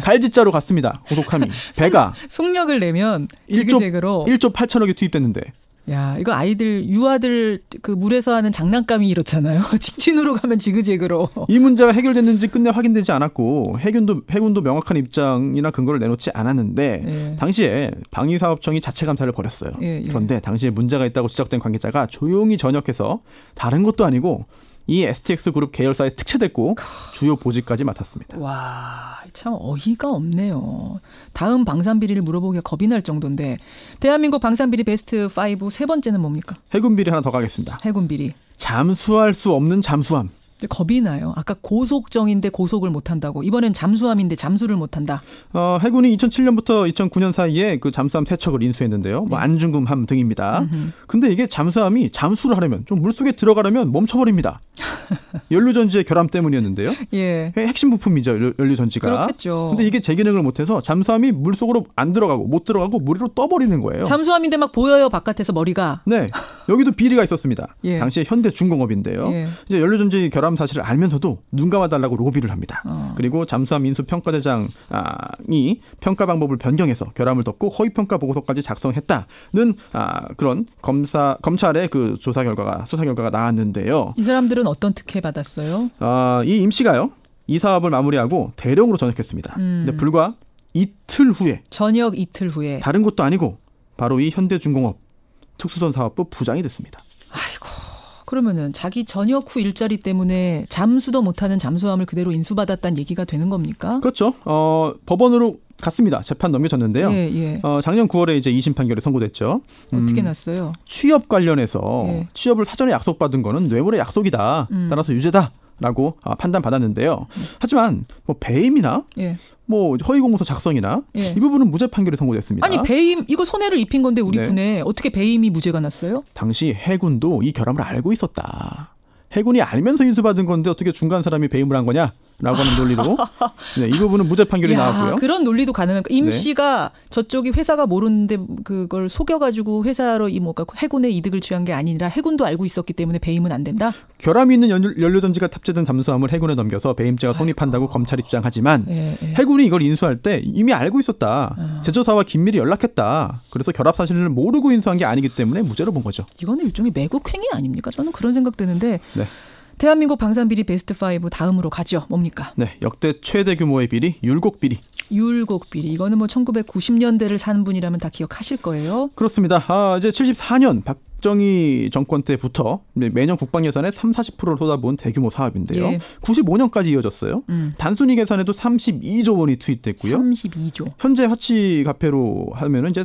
갈지자로 갔습니다. 고속함이. 배가. 속력을 내면 지그재그로. 1조 8천억이 투입됐는데. 야, 이거 유아들 그 물에서 하는 장난감이 이렇잖아요. 직진으로 가면 지그재그로. 이 문제가 해결됐는지 끝내 확인되지 않았고 해군도 명확한 입장이나 근거를 내놓지 않았는데 당시에 방위사업청이 자체 감사를 벌였어요. 그런데 당시에 문제가 있다고 지적된 관계자가 조용히 전역해서 다른 것도 아니고 이 STX 그룹 계열사에 특채됐고 주요 보직까지 맡았습니다. 와, 참 어이가 없네요. 다음 방산비리를 물어보기가 겁이 날 정도인데 대한민국 방산비리 베스트 5 세 번째는 뭡니까? 해군비리 하나 더 가겠습니다. 해군비리. 잠수할 수 없는 잠수함. 겁이 나요. 아까 고속정인데 고속을 못한다고. 이번엔 잠수함인데 잠수를 못한다. 해군이 2007년부터 2009년 사이에 그 잠수함 3척을 인수했는데요. 안중근함 등입니다. 근데 이게 잠수함이 잠수를 하려면 좀 물속에 들어가려면 멈춰버립니다. 연료전지의 결함 때문이었는데요. 핵심 부품이죠. 연료전지가. 그렇겠죠. 근데 이게 제 기능을 못해서 잠수함이 물속으로 못 들어가고 물 위로 떠버리는 거예요. 잠수함인데 막 보여요. 바깥에서 머리가. 네. 여기도 비리가 있었습니다. 당시에 현대중공업인데요. 이제 연료전지 결함 사실을 알면서도 눈 감아달라고 로비를 합니다. 그리고 잠수함 인수 평가대장이 평가 방법을 변경해서 결함을 덮고 허위평가 보고서까지 작성했다는 그런 검찰의 그 수사 결과가 나왔는데요. 이 사람들은 어떤 특혜 받았어요? 이 임 씨가요. 이 사업을 마무리하고 대령으로 전역했습니다. 근데 불과 이틀 후에 다른 곳도 아니고 바로 이 현대중공업 특수선 사업부 부장이 됐습니다. 아이고. 그러면은 자기 전역 후 일자리 때문에 잠수도 못하는 잠수함을 그대로 인수받았다는 얘기가 되는 겁니까? 그렇죠. 법원으로 갔습니다. 재판 넘겨졌는데요. 작년 9월에 이제 2심 판결이 선고됐죠. 어떻게 났어요? 취업 관련해서 취업을 사전에 약속받은 거는 뇌물의 약속이다. 따라서 유죄다라고 판단받았는데요. 하지만 뭐 배임이나 뭐 허위공문서 작성이나 이 부분은 무죄 판결이 선고됐습니다. 아니 배임 이거 손해를 입힌 건데 우리 군에 어떻게 배임이 무죄가 났어요? 당시 해군도 이 결함을 알고 있었다. 해군이 알면서 인수받은 건데 어떻게 중간 사람이 배임을 한 거냐라고 하는 논리로 이 부분은 무죄 판결이 나왔고요. 그런 논리도 가능할까? 임 씨가 저쪽이 회사가 모르는데 그걸 속여가지고 회사로 해군의 이득을 취한 게 아니라 해군도 알고 있었기 때문에 배임은 안 된다? 결함이 있는 연료전지가 탑재된 잠수함을 해군에 넘겨서 배임죄가 성립한다고 검찰이 주장하지만 해군이 이걸 인수할 때 이미 알고 있었다. 제조사와 긴밀히 연락했다. 그래서 결합 사실을 모르고 인수한 게 아니기 때문에 무죄로 본 거죠. 이거는 일종의 매국행위 아닙니까? 저는 그런 생각 드는데 대한민국 방산비리 베스트 5 다음으로 가죠. 뭡니까? 네, 역대 최대 규모의 비리, 율곡비리. 이거는 뭐 1990년대를 사는 분이라면 다 기억하실 거예요. 그렇습니다. 이제 74년 박정희 정권 때부터 매년 국방 예산의 30-40%를 쏟아부은 대규모 사업인데요. 95년까지 이어졌어요. 단순히 계산해도 32조 원이 투입됐고요. 32조. 현재 화치가폐로 하면은 이제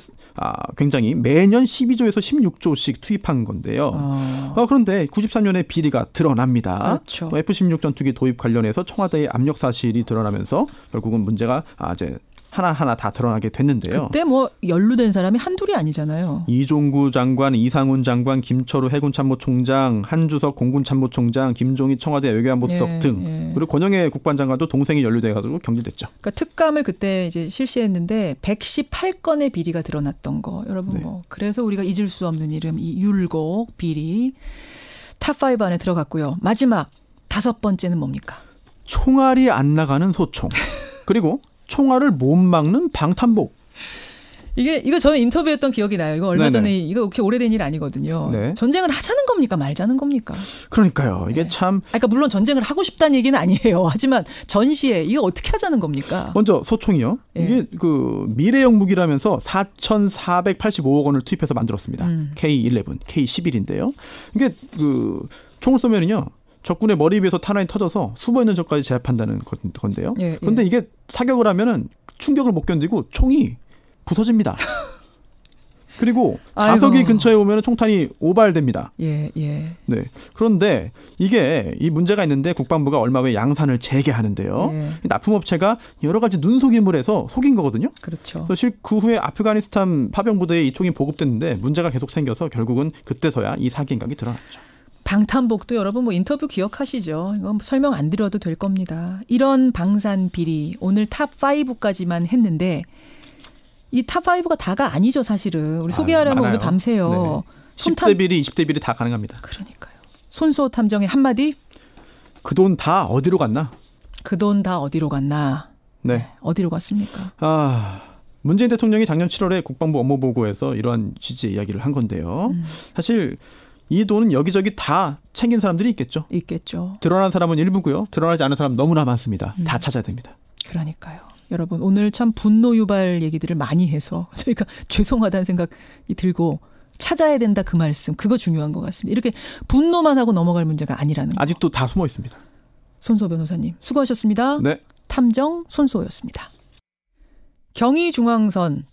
굉장히 매년 12조에서 16조씩 투입한 건데요. 그런데 94년에 비리가 드러납니다. 그렇죠. F-16 전투기 도입 관련해서 청와대의 압력 사실이 드러나면서 결국은 문제가 이제 하나하나 다 드러나게 됐는데요. 그때 뭐 연루된 사람이 한둘이 아니잖아요. 이종구 장관, 이상훈 장관, 김철우 해군참모총장, 한주석 공군참모총장, 김종희 청와대 외교안보수석 등 그리고 권영애 국방장관도 동생이 연루돼가지고 경질됐죠. 그러니까 특감을 그때 이제 실시했는데 118건의 비리가 드러났던 거. 여러분 뭐 그래서 우리가 잊을 수 없는 이름 이 율곡 비리 탑5 안에 들어갔고요. 마지막 5번째는 뭡니까? 총알이 안 나가는 소총. 그리고 총알을 못 막는 방탄복. 이거 저는 인터뷰했던 기억이 나요. 이거 얼마 전에 이거 그렇게 오래된 일 아니거든요. 네. 전쟁을 하자는 겁니까 말자는 겁니까? 그러니까요. 이게 참. 그러니까 물론 전쟁을 하고 싶다는 얘기는 아니에요. 하지만 전시에 이거 어떻게 하자는 겁니까? 먼저 소총이요. 이게 그 미래형 무기라면서 4,485억 원을 투입해서 만들었습니다. K11, K11인데요. 이게 그 총을 쏘면은요. 적군의 머리 위에서 탄환이 터져서 숨어 있는 적까지 제압한다는 건데요. 그런데 이게 사격을 하면은 충격을 못 견디고 총이 부서집니다. 그리고 자석이 근처에 오면 총탄이 오발됩니다. 네. 그런데 이 문제가 있는데 국방부가 얼마 후에 양산을 재개하는데요. 납품업체가 여러 가지 눈속임을 해서 속인 거거든요. 그렇죠. 사실 그 후에 아프가니스탄 파병부대에 이 총이 보급됐는데 문제가 계속 생겨서 결국은 그때서야 이 사기행각이 드러났죠. 방탄복도 여러분 뭐 인터뷰 기억하시죠? 이건 설명 안 드려도 될 겁니다. 이런 방산 비리 오늘 탑5까지만 했는데 이 탑5가 다가 아니죠, 사실은. 우리 소개하려면 오늘 밤새요. 10대 비리, 20대 비리 다 가능합니다. 그러니까요. 손수호 탐정의 한마디? 그 돈 다 어디로 갔나? 그 돈 다 어디로 갔나? 네. 어디로 갔습니까? 문재인 대통령이 작년 7월에 국방부 업무보고에서 이러한 취지의 이야기를 한 건데요. 사실 이 돈은 여기저기 다 챙긴 사람들이 있겠죠. 드러난 사람은 일부고요. 드러나지 않은 사람은 너무나 많습니다. 다 찾아야 됩니다. 그러니까요. 여러분 오늘 참 분노 유발 얘기들을 많이 해서 저희가 죄송하다는 생각이 들고 찾아야 된다 그 말씀 그거 중요한 것 같습니다. 이렇게 분노만 하고 넘어갈 문제가 아니라는 거. 아직도 다 숨어 있습니다. 손수호 변호사님 수고하셨습니다. 네. 탐정 손수호였습니다. 경의중앙선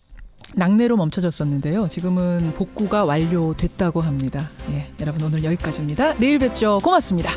낙내로 멈춰졌었는데요. 지금은 복구가 완료됐다고 합니다. 여러분 오늘 여기까지입니다. 내일 뵙죠. 고맙습니다.